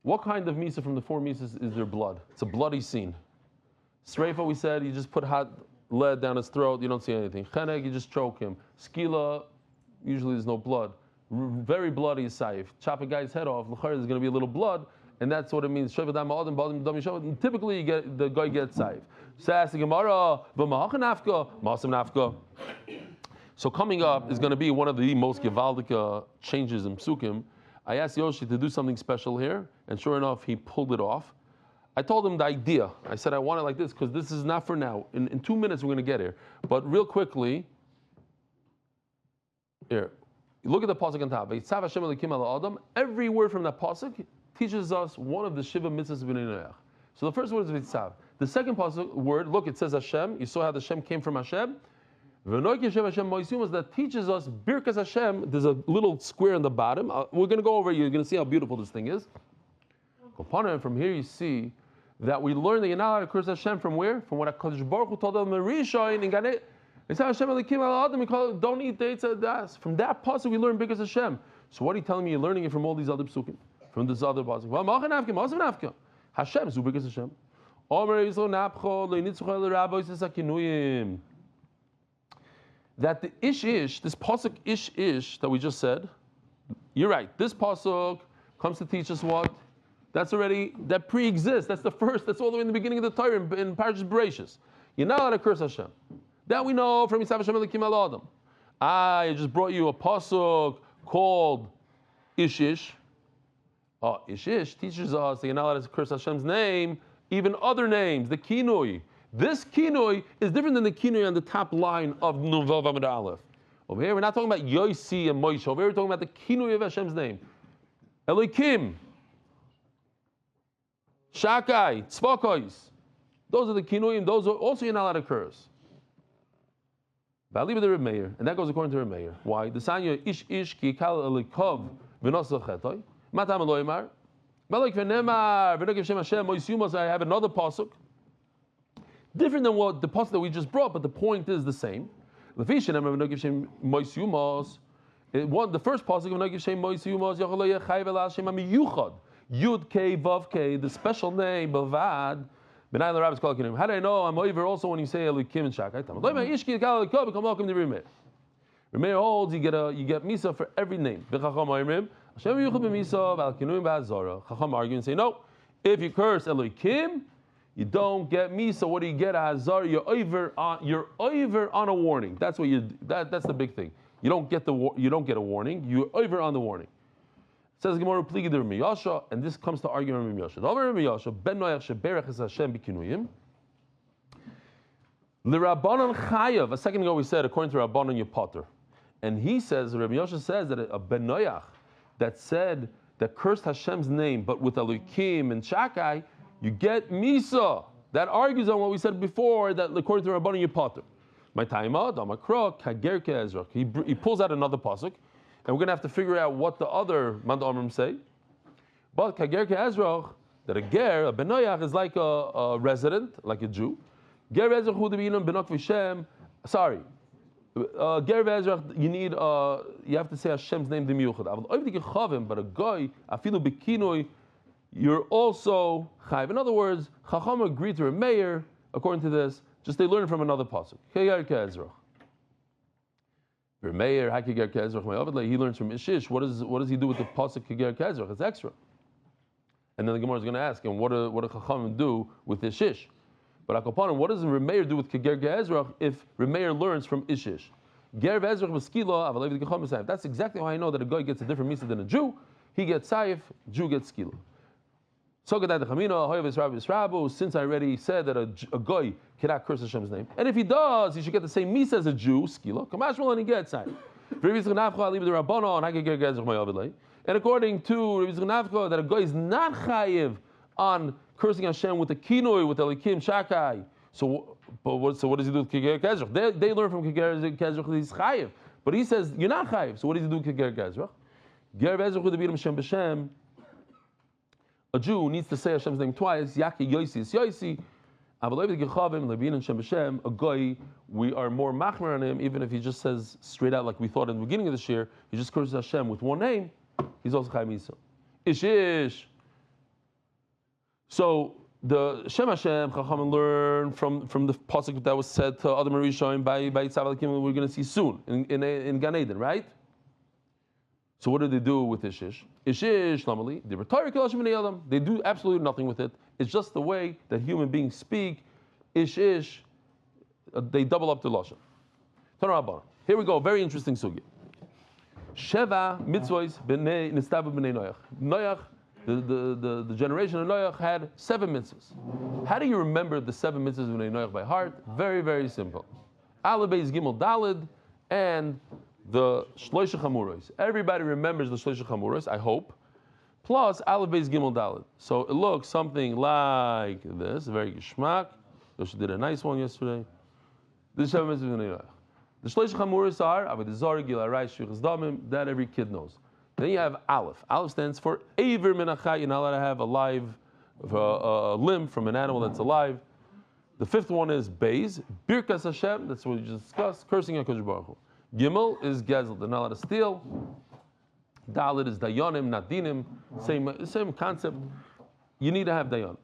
What kind of misa from the four misas is there blood? It's a bloody scene. Sreifa, we said, you just put hot lead down his throat, you don't see anything. Cheneg, you just choke him. Skila, usually there's no blood. Very bloody is saif. Chop a guy's head off, l'chayr, there's going to be a little blood, and that's what it means. Typically, the guy gets saif. So coming up is going to be one of the most gewaldige changes in psukim. I asked Yoshi to do something special here, and sure enough, he pulled it off. I told him the idea. I said, I want it like this, because this is not for now. In 2 minutes, we're going to get here. But real quickly, here, look at the pasuk on top. Every word from that pasuk teaches us one of the Shiva mitzvahs of Bnei Noach. So the first word is Vitzav. The second pasuk word, look, it says Hashem. You saw how the Hashem came from Hashem. That teaches us Birkas Hashem. There's a little square in the bottom. We're going to go over it. You're going to see how beautiful this thing is. From here you see that we learn that you're not allowed to curse Hashem from where? From what HaKadosh Baruch Hu told them in Gan Eden. It's Hashem don't eat dates at das. From that pasuk we learn Birkas Hashem. So what are you telling me? You're learning it from all these other psukim, from this other pasuk. Hashem is Birkas Hashem. That the ish, this pasuk ish that we just said, you're right. This pasuk comes to teach us what? That pre-exists. That's the first. That's all the way in the beginning of the Torah in Parashas Bereshis. You're not allowed to curse Hashem. That we know from Yisav Hashem Elikim Al Adam. I just brought you a pasuk called ish. Oh, ish teaches us that you're not allowed to curse Hashem's name, even other names. The kinui. This kinui is different than the kinui on the top line of Nuvav Amud Aleph. Over here, we're not talking about Yosi and Moshe. Over here, we're talking about the kinui of Hashem's name. Elikim, Shakai, Tzvakois. Those are the kinuyim. Those are also you're not allowed to curse. Ba'aliba the Reb Meir, and that goes according to Reb Meir. Why? The sanya ish ki kal elikov v'nosach chetoy. Matam eloymar. Ba'alik v'nemar v'nogiv shem Hashem moisyumos. I have another pasuk. Different than what the pasuk that we just brought, but the point is the same. The first pasuk of Nogiv Shem Moisiyumos Yacholei Yechayev El Hashem HaMiyuchad Yud Kei Vav Kei, the special name Bavad. Benai the rabbis call him. How do I know I'm over also when you say Elikim and Shakai? Ishki Gal Elikov become welcome to Remeir. Remeir holds you get misa for every name. V'chacham Oimrim Hashem Yuchad b'misa v'al kinuim b'azara. Chacham argue and say no. If you curse Elikim, You don't get misa. What do you get? Hazar. You're over on a warning. That's what that's the big thing. You don't get a warning. You're over on the warning. It says Gemara Pligi de Rabbi Yasha, and this comes to argument Rabbi Yasha. Rabbi Yasha ben Noach sheberach es Hashem b'kinuyim. L'Rabbanan chayav. A second ago we said according to Rabbanan you potter, and he says Rabbi Yasha says that a ben Noach that cursed Hashem's name, but with Elokim and Shakai, you get Misa. That argues on what we said before, that according to Rabbanan you potter. My taima, Damakra, Kager Ke'ezrach. He pulls out another pasuk, and we're going to have to figure out what the other Manda Amrim say. But Kager Ke'ezrach, that a ger, a ben Noach, is like a resident, like a Jew. Ger Ve'ezrach hu de'b'inam b'nok v'shem. Sorry. Ger Ve'ezrach, you have to say Hashem's name d'miyuchad. But a guy, afilu b'kinoi, you're also chayiv. In other words, Chacham agreed to a mayor, according to this, just they learn from another pasuk. Kager Ke'ezrach. Meir, he learns from Ishish. What does he do with the pasuk Kager Ke'ezrach? It's extra. And then the Gemara is going to ask him, what do Chachamim do with Ishish? But Akopanim, what does Remeir do with Kager Ke'ezrach if Remeir learns from Ishish? Ger ve'ezrach b'skila, avalev d'gecham b'sayif. That's exactly how I know that a guy gets a different misa than a Jew. He gets sayif, Jew gets skila. So since I already said that a guy cannot curse Hashem's name, and if he does, he should get the same misa as a Jew, skila, kamashmal, and he gets sayif. And according to Rabbi Zchut, that a guy is not chayiv on cursing Hashem with the kinoi, with the Elikim Shakai. So what does he do with Kager Ke'ezrach? They learn from Kager Ke'ezrach that he's chayiv. But he says, you're not chayiv. So what does he do with Kager Ke'ezrach? Ger ve'ezrach hu de'b'inam Shem b'Shem. A Jew needs to say Hashem's name twice. Yaki Yosi is Yosi. Avaloy v'gechavim le'b'inam Shem b'Shem. A guy, we are more machmer on him, even if he just says straight out like we thought in the beginning of this year, he just curses Hashem with one name. He's also chayiv misa. Ish. So the Shem Hashem Chachamim learn from the pasuk that was said to Adam Rishon by Tzvi Kim. We're going to see soon in Gan Eden, right? So what do they do with Ishish? Ishish, normally, they do absolutely nothing with it. It's just the way that human beings speak. Ishish, they double up the lashon. Here we go. Very interesting sugya. Sheva mitzvos b'nei nistabu b'nei Noach. Noach. The generation of Noach had 7 mitzvahs. How do you remember the 7 mitzvahs of Noach by heart? Very, very simple. Aleph Beis Gimel Daled and the Shloisha Chamuros. Everybody remembers the Shloisha Chamuros, I hope. Plus Aleph Beis Gimel Daled. So it looks something like this. Very geschmack. Yosha did a nice one yesterday. The 7 mitzvahs of Noach. The Shloisha Chamuros are Avodah Zarah, Gil Areye, Shvichas Damim. That every kid knows. Then you have Aleph. Aleph stands for Eiver Minachai. You're not allowed to have a live limb from an animal that's alive. The 5th one is Beis, Birkas Hashem. That's what we just discussed. Cursing HaKadosh Baruch Hu. Gimel is Gezel. They're not allowed to steal. Dalet is Dayanim, not Dinim. Same concept. You need to have Dayan.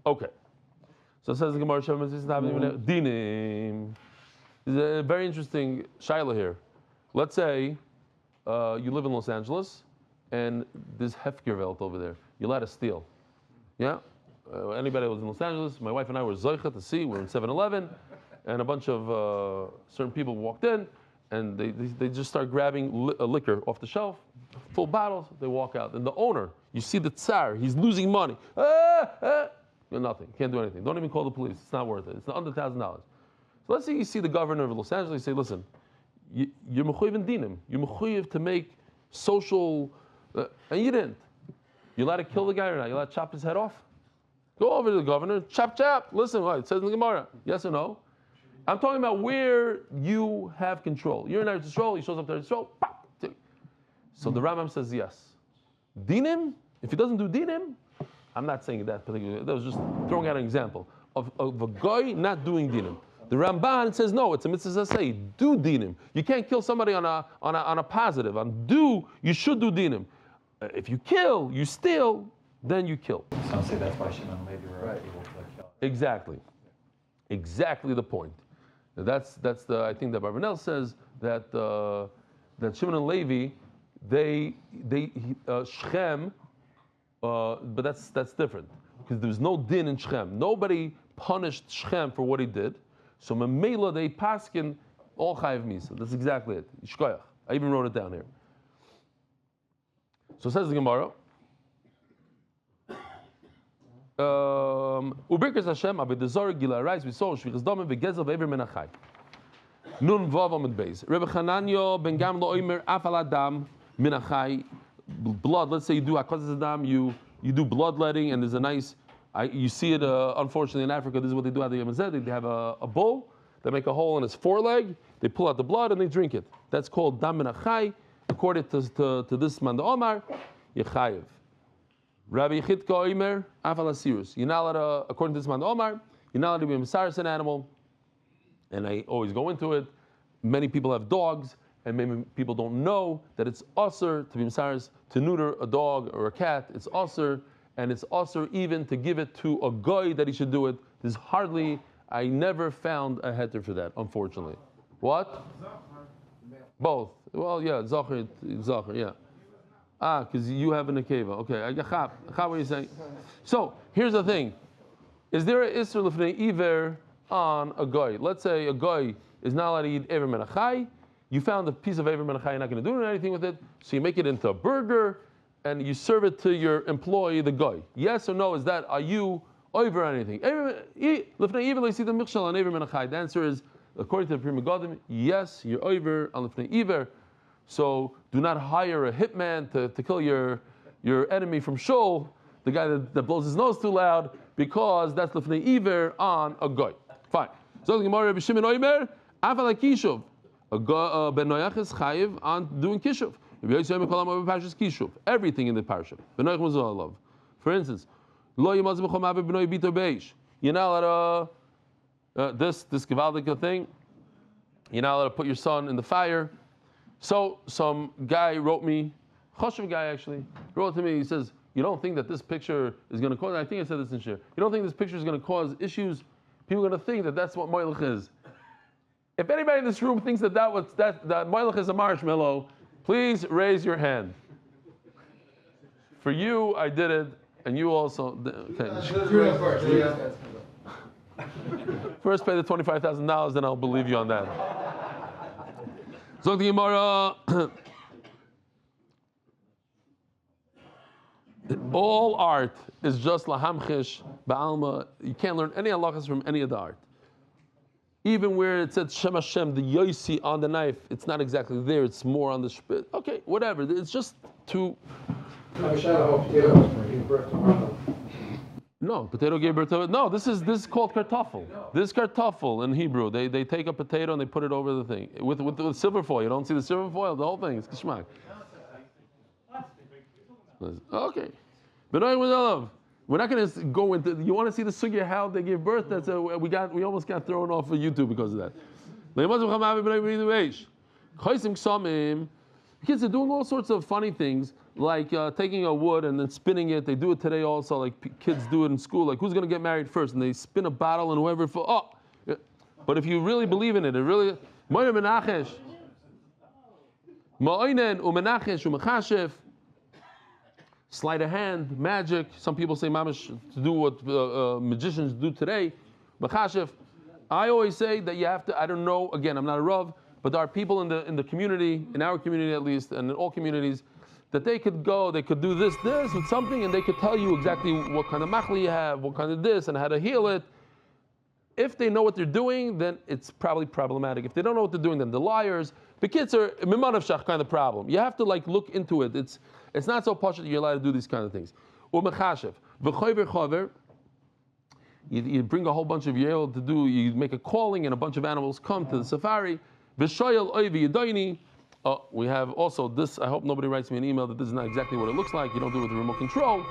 Okay. So it says the Gemara Shem Dinim. There's a very interesting shaila here. Let's say you live in Los Angeles, and there's Hefkerveld over there. You're allowed to steal. Yeah? Anybody who was in Los Angeles, my wife and I were Zchut to see. We're in 7-Eleven, and a bunch of certain people walked in, and they just start grabbing liquor off the shelf, full bottles. They walk out. And the owner, you see the tsar, he's losing money. You're nothing. Can't do anything. Don't even call the police. It's not worth it. It's under $1,000. So let's say you see the governor of Los Angeles, you say, listen, you're mechuyev in dinim. You're mechuyev to make social, and you didn't. You allowed to kill the guy or not? You allowed to chop his head off? Go over to the governor, chop. Listen, what it says in the Gemara. Yes or no? I'm talking about where you have control. You're in Eretz Yisrael. He shows up to Eretz Yisrael. So the Rambam says yes. Dinim. If he doesn't do dinim, I'm not saying that particularly. That was just throwing out an example of a guy not doing dinim. The Ramban says no, it's a mitzvah say do dinim. You can't kill somebody on a positive. You should do dinim. If you kill, you steal, then you kill.
Some say that's why Shimon and Levi were able to kill.
Exactly the point. That's the I think that Barbanel says that Shimon and Levi they Shechem, but that's different. because there was no din in Shechem. Nobody punished Shechem for what he did. So Memela, they paskin all chayiv misa. That's exactly it. Yishkoyach. I even wrote it down here. So says the Gemara. Ubirkas Hashem abedazor gila arise. We saw shvichas damim vegezel ve'ever menachai. Nun vav Amud Beis. Rabbi Chananyo ben Gamlo oimer afal adam menachai. Blood. Let's say you do hakazas adam. You do bloodletting, and there's a nice. You see it. Unfortunately, in Africa, this is what they do at the Yemazed. They have a bull. They make a hole in his foreleg. They pull out the blood and they drink it. That's called dam menachai. According to this man, the Omar, Yechayev. Rabbi Yechiel Oimer, Afal Asirus. You're not allowed to, according to this man, the Omar, you're not allowed to be a Mesaris an animal. And I always go into it. Many people have dogs, and maybe people don't know that it's usher to be Mesaris, to neuter a dog or a cat. It's usher, and it's usher even to give it to a guy that he should do it. There's hardly, I never found a heter for that, unfortunately. What? Both. Well, yeah, Zchut, yeah. Because you have an akeva. Okay, I got what you're saying. So, here's the thing. Is there an Isser Lefnei Iver on a guy? Let's say a guy is not allowed to eat Ever Menachai. You found a piece of Ever Menachai, you're not going to do anything with it, so you make it into a burger, and you serve it to your employee, the guy. Yes or no, are you over anything? Lefnei Iver, let's see the Michshel on Ever Menachai. The answer is, according to the Pri Megadim, yes, you're over on Lefnei Iver. So do not hire a hitman to kill your enemy from Shul, the guy that blows his nose too loud, because that's Lefnei Iver on a goy. Fine. So the Gemara Rabbi Shimon Oimer, Afal Kishuv. A Ben Noach is chayiv on doing kishuv. Everything in the parsha. Ben Noach was all love. For instance, Lo Yimaz B'Chom Ave B'Noi Bito Beish. You're not allowed to this Gevaldik thing. You're not allowed to put your son in the fire. So some guy wrote me, Choshev guy actually, wrote to me, he says, you don't think that this picture is going to cause, I think I said this in shir, you don't think this picture is going to cause issues? People are going to think that that's what Moilech is. If anybody in this room thinks that Moilech is a marshmallow, please raise your hand. For you, I did it, and you also, okay. First pay the $25,000, then I'll believe you on that. So the Gemara, all art is just lahamchish ba'alma. You can't learn any halachas from any of the art. Even where it says Shem Hashem, the yosi on the knife, it's not exactly there. It's more on the spit. Okay, whatever. It's just to. No, potato gave birth to it. No, this is called kartoffel. This is kartoffel in Hebrew. They take a potato and they put it over the thing with silver foil. You don't see the silver foil. The whole thing is kishmak. Okay, but we're not going to go into. You want to see the sugya how they give birth? We almost got thrown off of YouTube because of that. Kids are doing all sorts of funny things, like taking a wood and then spinning it. They do it today also, like kids do it in school. Like, who's going to get married first? And they spin a bottle and whoever. Yeah. But if you really believe in it, sleight of hand, magic. Some people say mamash to do what magicians do today. I always say that you have to. I don't know. Again, I'm not a rav. But there are people in the community, in our community at least, and in all communities, that they could go, they could do this with something, and they could tell you exactly what kind of machli you have, what kind of this, and how to heal it. If they know what they're doing, then it's probably problematic. If they don't know what they're doing, then they're liars. The kids are mimanav shach kind of problem. You have to look into it. It's not so posh that you're allowed to do these kind of things. You bring a whole bunch of Yale to do. You make a calling, and a bunch of animals come to the safari. We have also this. I hope nobody writes me an email that this is not exactly what it looks like. You don't do it with the remote control.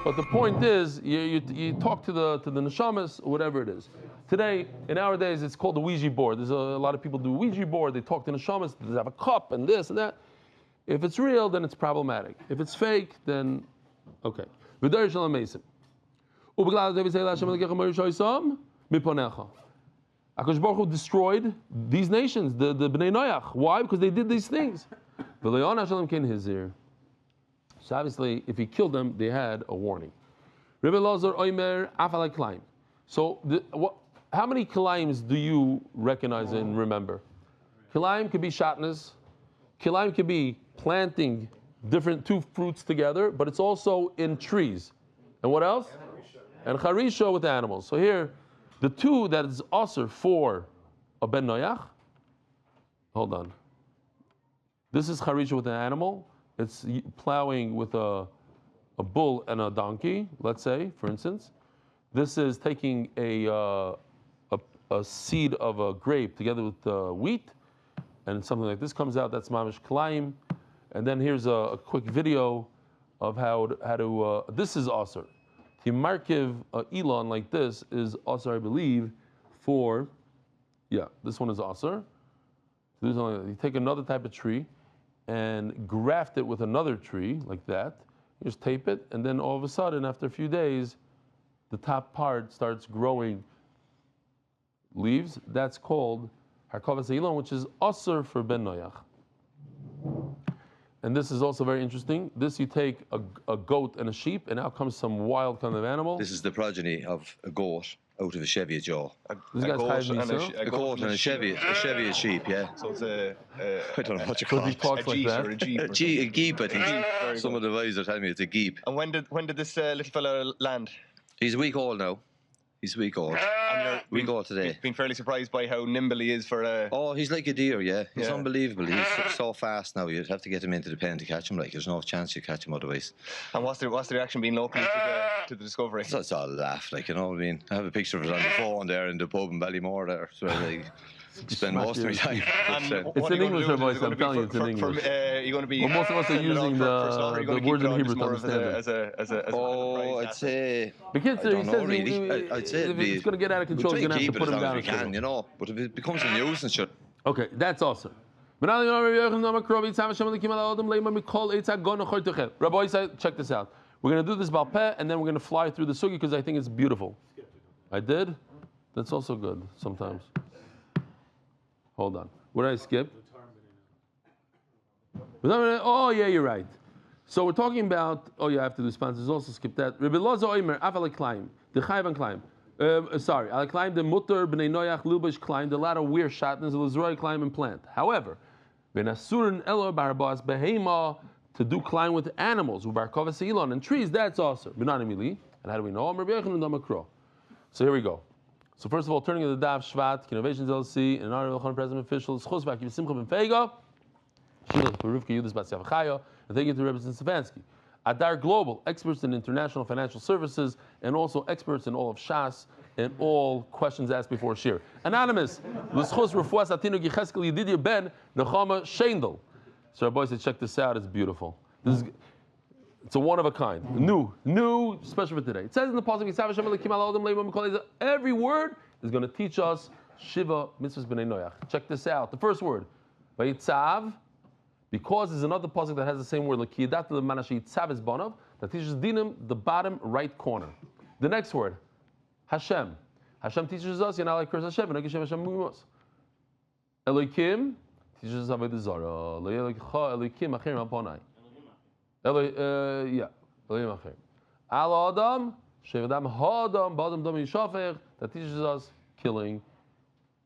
But the point is, you talk to the neshamas, or whatever it is. Today, in our days, it's called the Ouija board. There's a lot of people do Ouija board. They talk to neshamas. They have a cup and this and that. If it's real, then it's problematic. If it's fake, then okay. HaKadosh Baruch Hu destroyed these nations, the Bnei Noach. Why? Because they did these things. So obviously, if he killed them, they had a warning. Rebbe Lazar Oimer Afalai Klaim. So, how many Klaims do you recognize and remember? Klaim could be shatnez. Klaim could be planting different two fruits together, but it's also in trees. And what else? And charisha with animals. So here, the two that is aser for a ben noyach. Hold on. This is charisha with an animal. It's plowing with a bull and a donkey, let's say, for instance. This is taking a seed of a grape together with wheat, and something like this comes out. That's mamish klaim. And then here's a quick video of how to this is aser. To markiv elon like this is aser, I believe, for, this one is aser. You take another type of tree and graft it with another tree like that. You just tape it, and then all of a sudden, after a few days, the top part starts growing leaves. That's called harkavas elon, which is aser for ben noyach. And this is also very interesting. This, you take a goat and a sheep, and out comes some wild kind of animal.
This is the progeny of a goat out of a Cheviot jaw.
A goat
and a Cheviot sheep, yeah.
So it's a
I don't know what you call it.
Talks like that.
or a jeep.
A geep, I think. Some of the guys are telling me it's a geep.
And when did this little fella land?
He's a week old now. He's a week old.
And
Week old today.
been fairly surprised by how nimble he is for a...
Oh, he's like a deer, yeah. He's
Yeah.
unbelievable. He's so fast now. You'd have to get him into the pen to catch him. Like, there's no chance you catch him otherwise.
And what's the reaction been locally to the discovery?
So it's all a laugh, like, you know what I mean? I have a picture of it on the phone there in the pub in Ballymore there. So I spend most of my time.
It's in English, voice. I'm telling you, it's in English.
You're going to be...
Well, most of us are using the words in Hebrew to understand it.
Oh, I'd say...
The kid
I
said,
don't
he
know,
says
really. I'd say
if it's going to get out of control,
we'll
you're
try
going
and
to have
keep
to
it
put
as
him
long
down.
as we can, you know. But if it becomes a nuisance, sure.
Okay, that's awesome. Rabbi said, check this out. We're going to do this balpeh, and then we're going to fly through the sugi because I think it's beautiful. I did? That's also good sometimes. Hold on. What did I skip? Oh, yeah, you're right. So we're talking about, I have to do sponsors, also skip that. Rabbi Lozo Oimer, Afal Kleim, the Chayvan Kleim. Sorry, Al Kleim, the Mutter, Bnei Noyach, Lilbush Kleim, the latter weir shatnez, the Lizroi Kleim and plant. However, Ben Asurin Elo Barbas, Behema, to do Kleim with animals, Ubarkovas Elon, and trees, that's also. Benanimili. And how do we know? So here we go. So first of all, turning to the Daf Shvat, Innovations LC, and honor of the President officials, Chosvak, Simcha Ben Fega, Rivka Yudis Bat Zchut, and thank you to Rabbi Stefansky. Adar Global, experts in international financial services, and also experts in all of Shas, and all questions asked before Shir. Anonymous, L'schos Refuas Atinu Gicheskel Yedidia Ben Nechama Shendel. So our boys said, check this out, it's beautiful. It's a one of a kind. New, special for today. It says in the Pasuk, every word is going to teach us Shiva Mitzvahs B'nei Noyach. Check this out. The first word, Vayitzav, because there's another pasuk that has the same word, like Kiyadat Manashi Tzav is Bonav, that teaches Dinim, the bottom right corner. The next word, Hashem. Hashem teaches us, you're not like curse Hashem, and Hashem Mumos. Elohim teaches us Avodah Zarah. Elohim Achirim Aponai. Elohim Achirim. Al Adam, Shevadam Hadam, Badam Dam Yishafer, that teaches us killing.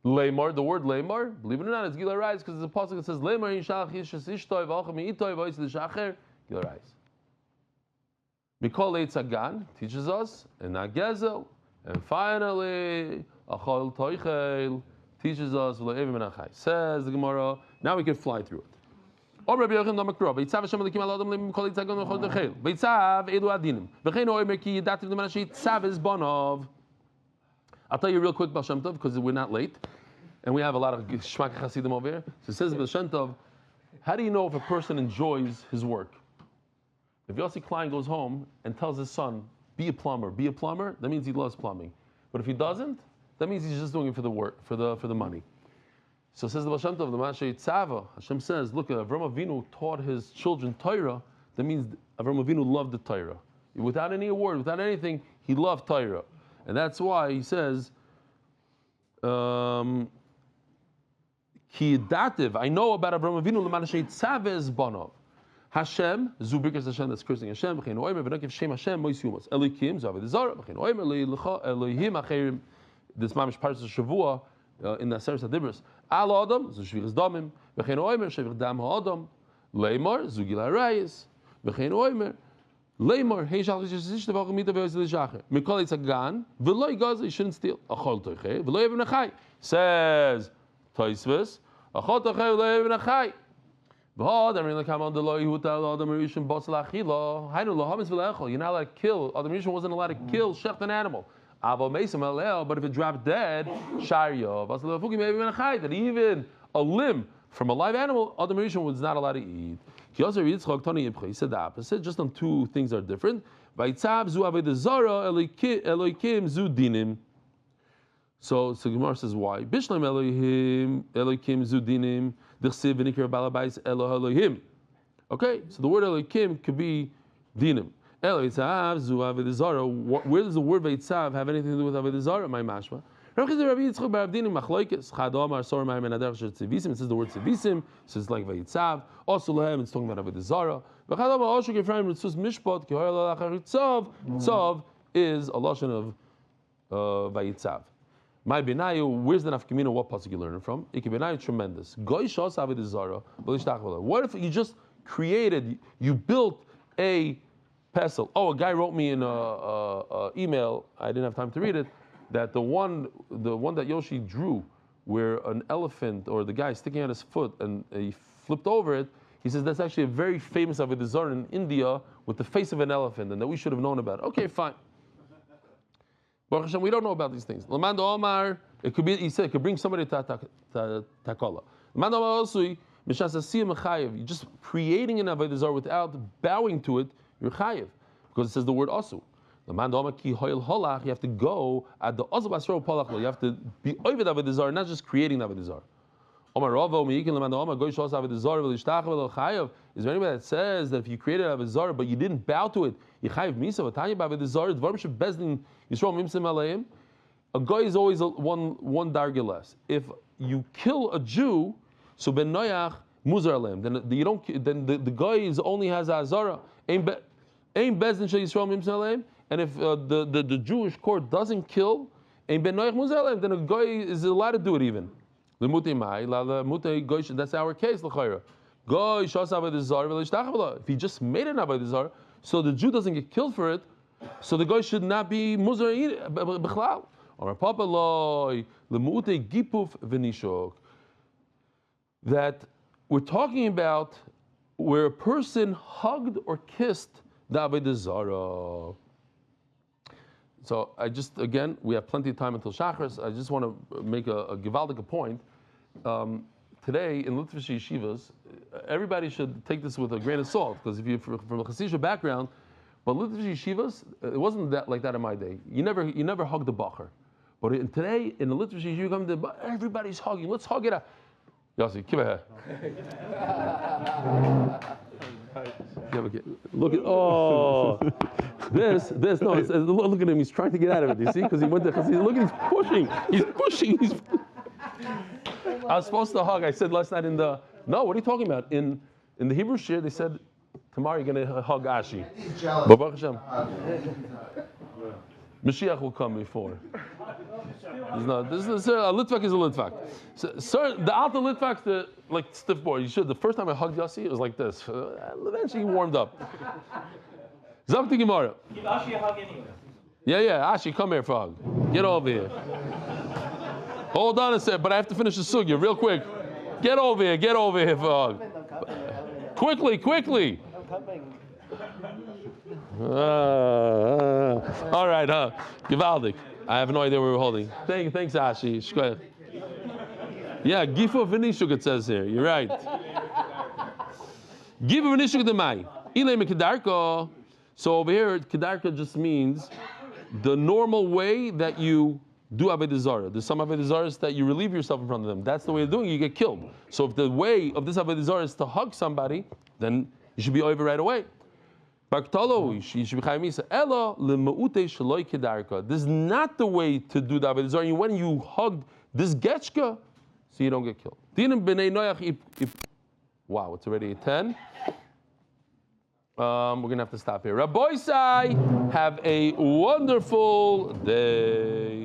Lamar, the word Lamar, believe it or not, it's Gila Rais, because there's a pasuk that says Lamar Yishach Yishas Ishtoi V'Alchem Yitoi V'Ois L'Shacher, Gila Rais. Mikol Eitzagan teaches us, and Nagezel, and finally, Achol Toichel teaches us, V'Le'evim Menachai. Says the Gemara, now we can fly through it. Or Rabbi Yochanan Damakro, V'Yitzav Hashem Elikim Al Adam Le'im Mikol Eitzagan V'Achol Toichel, V'Yitzav Elu Adinim, V'chein Oimer Ki Yidativ D'Manashi Tzav is Bonov. I'll tell you real quick, Baal Shem Tov, because we're not late, and we have a lot of Shmak Chasidim over here. So it says, Baal Shem Tov, how do you know if a person enjoys his work? If Yossi Klein goes home and tells his son, be a plumber, that means he loves plumbing. But if he doesn't, that means he's just doing it for the work, for the money. So it says the Baal Shem Tov, the Mashay Tzava, Hashem says, look, Avram Avinu taught his children Torah, that means Avram Avinu loved the Torah. Without any award, without anything, he loved Torah. And that's why he says, Ki dativ, I know about Avraham Avinu l'manashay tzavez banov. Hashem, Zubrikas Hashem, that's cursing Hashem, B'chein Oimer, V'nekiv Shem Hashem, Mois Yumos. Elikim, Zavid Zara, B'chein Oimer, Elohim Acherim, this Mamish Parshas Shavua, in the Aseret HaDibros. Al Adam, Zushviras Damim, B'chein Oimer, Shevich Dam HaAdam, Leimar, Zugil Areyes, B'chein Oimer, Leimar, Hey Shalach Yishish Tevach Mita V'Yosel Shacher, Mikol Yitzagan, V'loi Gaza, you shouldn't steal. Achol Toichei, V'loi Even Achai. Says Toisves, Achol Toichei, V'loi Even Achai. You're not allowed to kill. Adam Rishon wasn't allowed to kill shecht an animal. But if it dropped dead, that even a limb from a live animal, Adam Rishon was not allowed to eat. He said the opposite. Just on two things are different. So Gemara says why? Bishlam Elohim Elohim Zudinim D'chsiv v'nikra balabais Elohim. Okay, so the word Elohim could be dinim. Elohitzav zu avodah zara. Where does the word Veitzav have anything to do with avodah zara? My mashma. Rabbi Yitzchak barabdinim machlokes chadam arsor ma'im enadach shel tzivisim. It says the word tzivisim. It says like Veitzav. Also lehem it's talking about avodah zara. V'chadam ha'oshuk Ephraim ritzus mishpat ki hoyel lachar tzav. Tzav is a lashon of Veitzav. My benayu, where's the nafkamina? What pasuk you learn it from? Benayu tremendous. What if you just created, you built a pestle? Oh, a guy wrote me in a email. I didn't have time to read it. That the one that Yoshi drew, where an elephant or the guy sticking out his foot and he flipped over it. He says that's actually a very famous avodah zarah in India with the face of an elephant, and that we should have known about. Okay, fine. Baruch Hashem, we don't know about these things. Lamando Omar, it could be. He said it could bring somebody to takola. Lamando Omar also, mishas asiyah mechayev. You're just creating an avodah zarah without bowing to it. You're chayev because it says the word asu. Lamando Omar ki hoyel holach. You have to go at the azu basro polach. You have to be over the avodah zarah, not just creating the avodah zarah. Omar Ravo meikin lamando Omar goy shos avodah zarah v'lishtach v'lo chayev. Is there anybody that says that if you created avodah zarah but you didn't bow to it, you chayev misa v'tanya b'avodah zarah dvarim shebezdin. A guy is always one darga less. If you kill a Jew, so ben noyach muzar alem. Then you don't. Then the guy only has azara. Ain bezdin shel Yisrael mimsim alem. And if the Jewish court doesn't kill, ain ben noyach muzar alem. Then a guy is allowed to do it even. That's our case. If he just made an avodah zarah, so the Jew doesn't get killed for it. So the guy should not be muzar b'chlal. Or papa loy lemute gipuf v'nishok. That we're talking about where a person hugged or kissed the avodah zarah. So I just again we have plenty of time until Shachris. I just want to make a givaldic point. Today in Litvish yeshivas, everybody should take this with a grain of salt because if you're from a Chassidus background. But Litvish yeshivas, it wasn't that like that in my day. You never hugged a bacher. But today, in the Litvish yeshiva, everybody's hugging. Let's hug it out. Yossi, give a Look at this. No, look at him. He's trying to get out of it. You see, because he went there. Because look, he's pushing. I was supposed to hug. I said last night no. What are you talking about? In the Hebrew shir, they said. Tomorrow you're going to hug Ashi. But Baruch Hashem. Mashiach will come before. A Litvak is a Litvak. So, the Alta Litvak's like stiff boy. The first time I hugged Yossi, it was like this. Eventually he warmed up. Zok to Gemara.
Give Ashi a hug anyway.
Yeah, Ashi, come here for a hug. Get over here. Hold on a second, but I have to finish the sugya real quick. Get over here for a hug. Quickly. All right, Givaldik. I have no idea where we're holding. Thanks, Ashi. Yeah, Gifu Vinishuk it says here. You're right. Gifu Vinishuk demai. Ilay Kedarka. So over here, Kedarka just means the normal way that you do avodah zarah. There's some avodah zarahs that you relieve yourself in front of them. That's the way of doing it. You get killed. So if the way of this avodah zarah is to hug somebody, then you should be over right away. This is not the way to do the avodah zarah. When you hug this getchka, so you don't get killed. Wow, it's already 10. We're going to have to stop here. Rabbi Sai, have a wonderful day.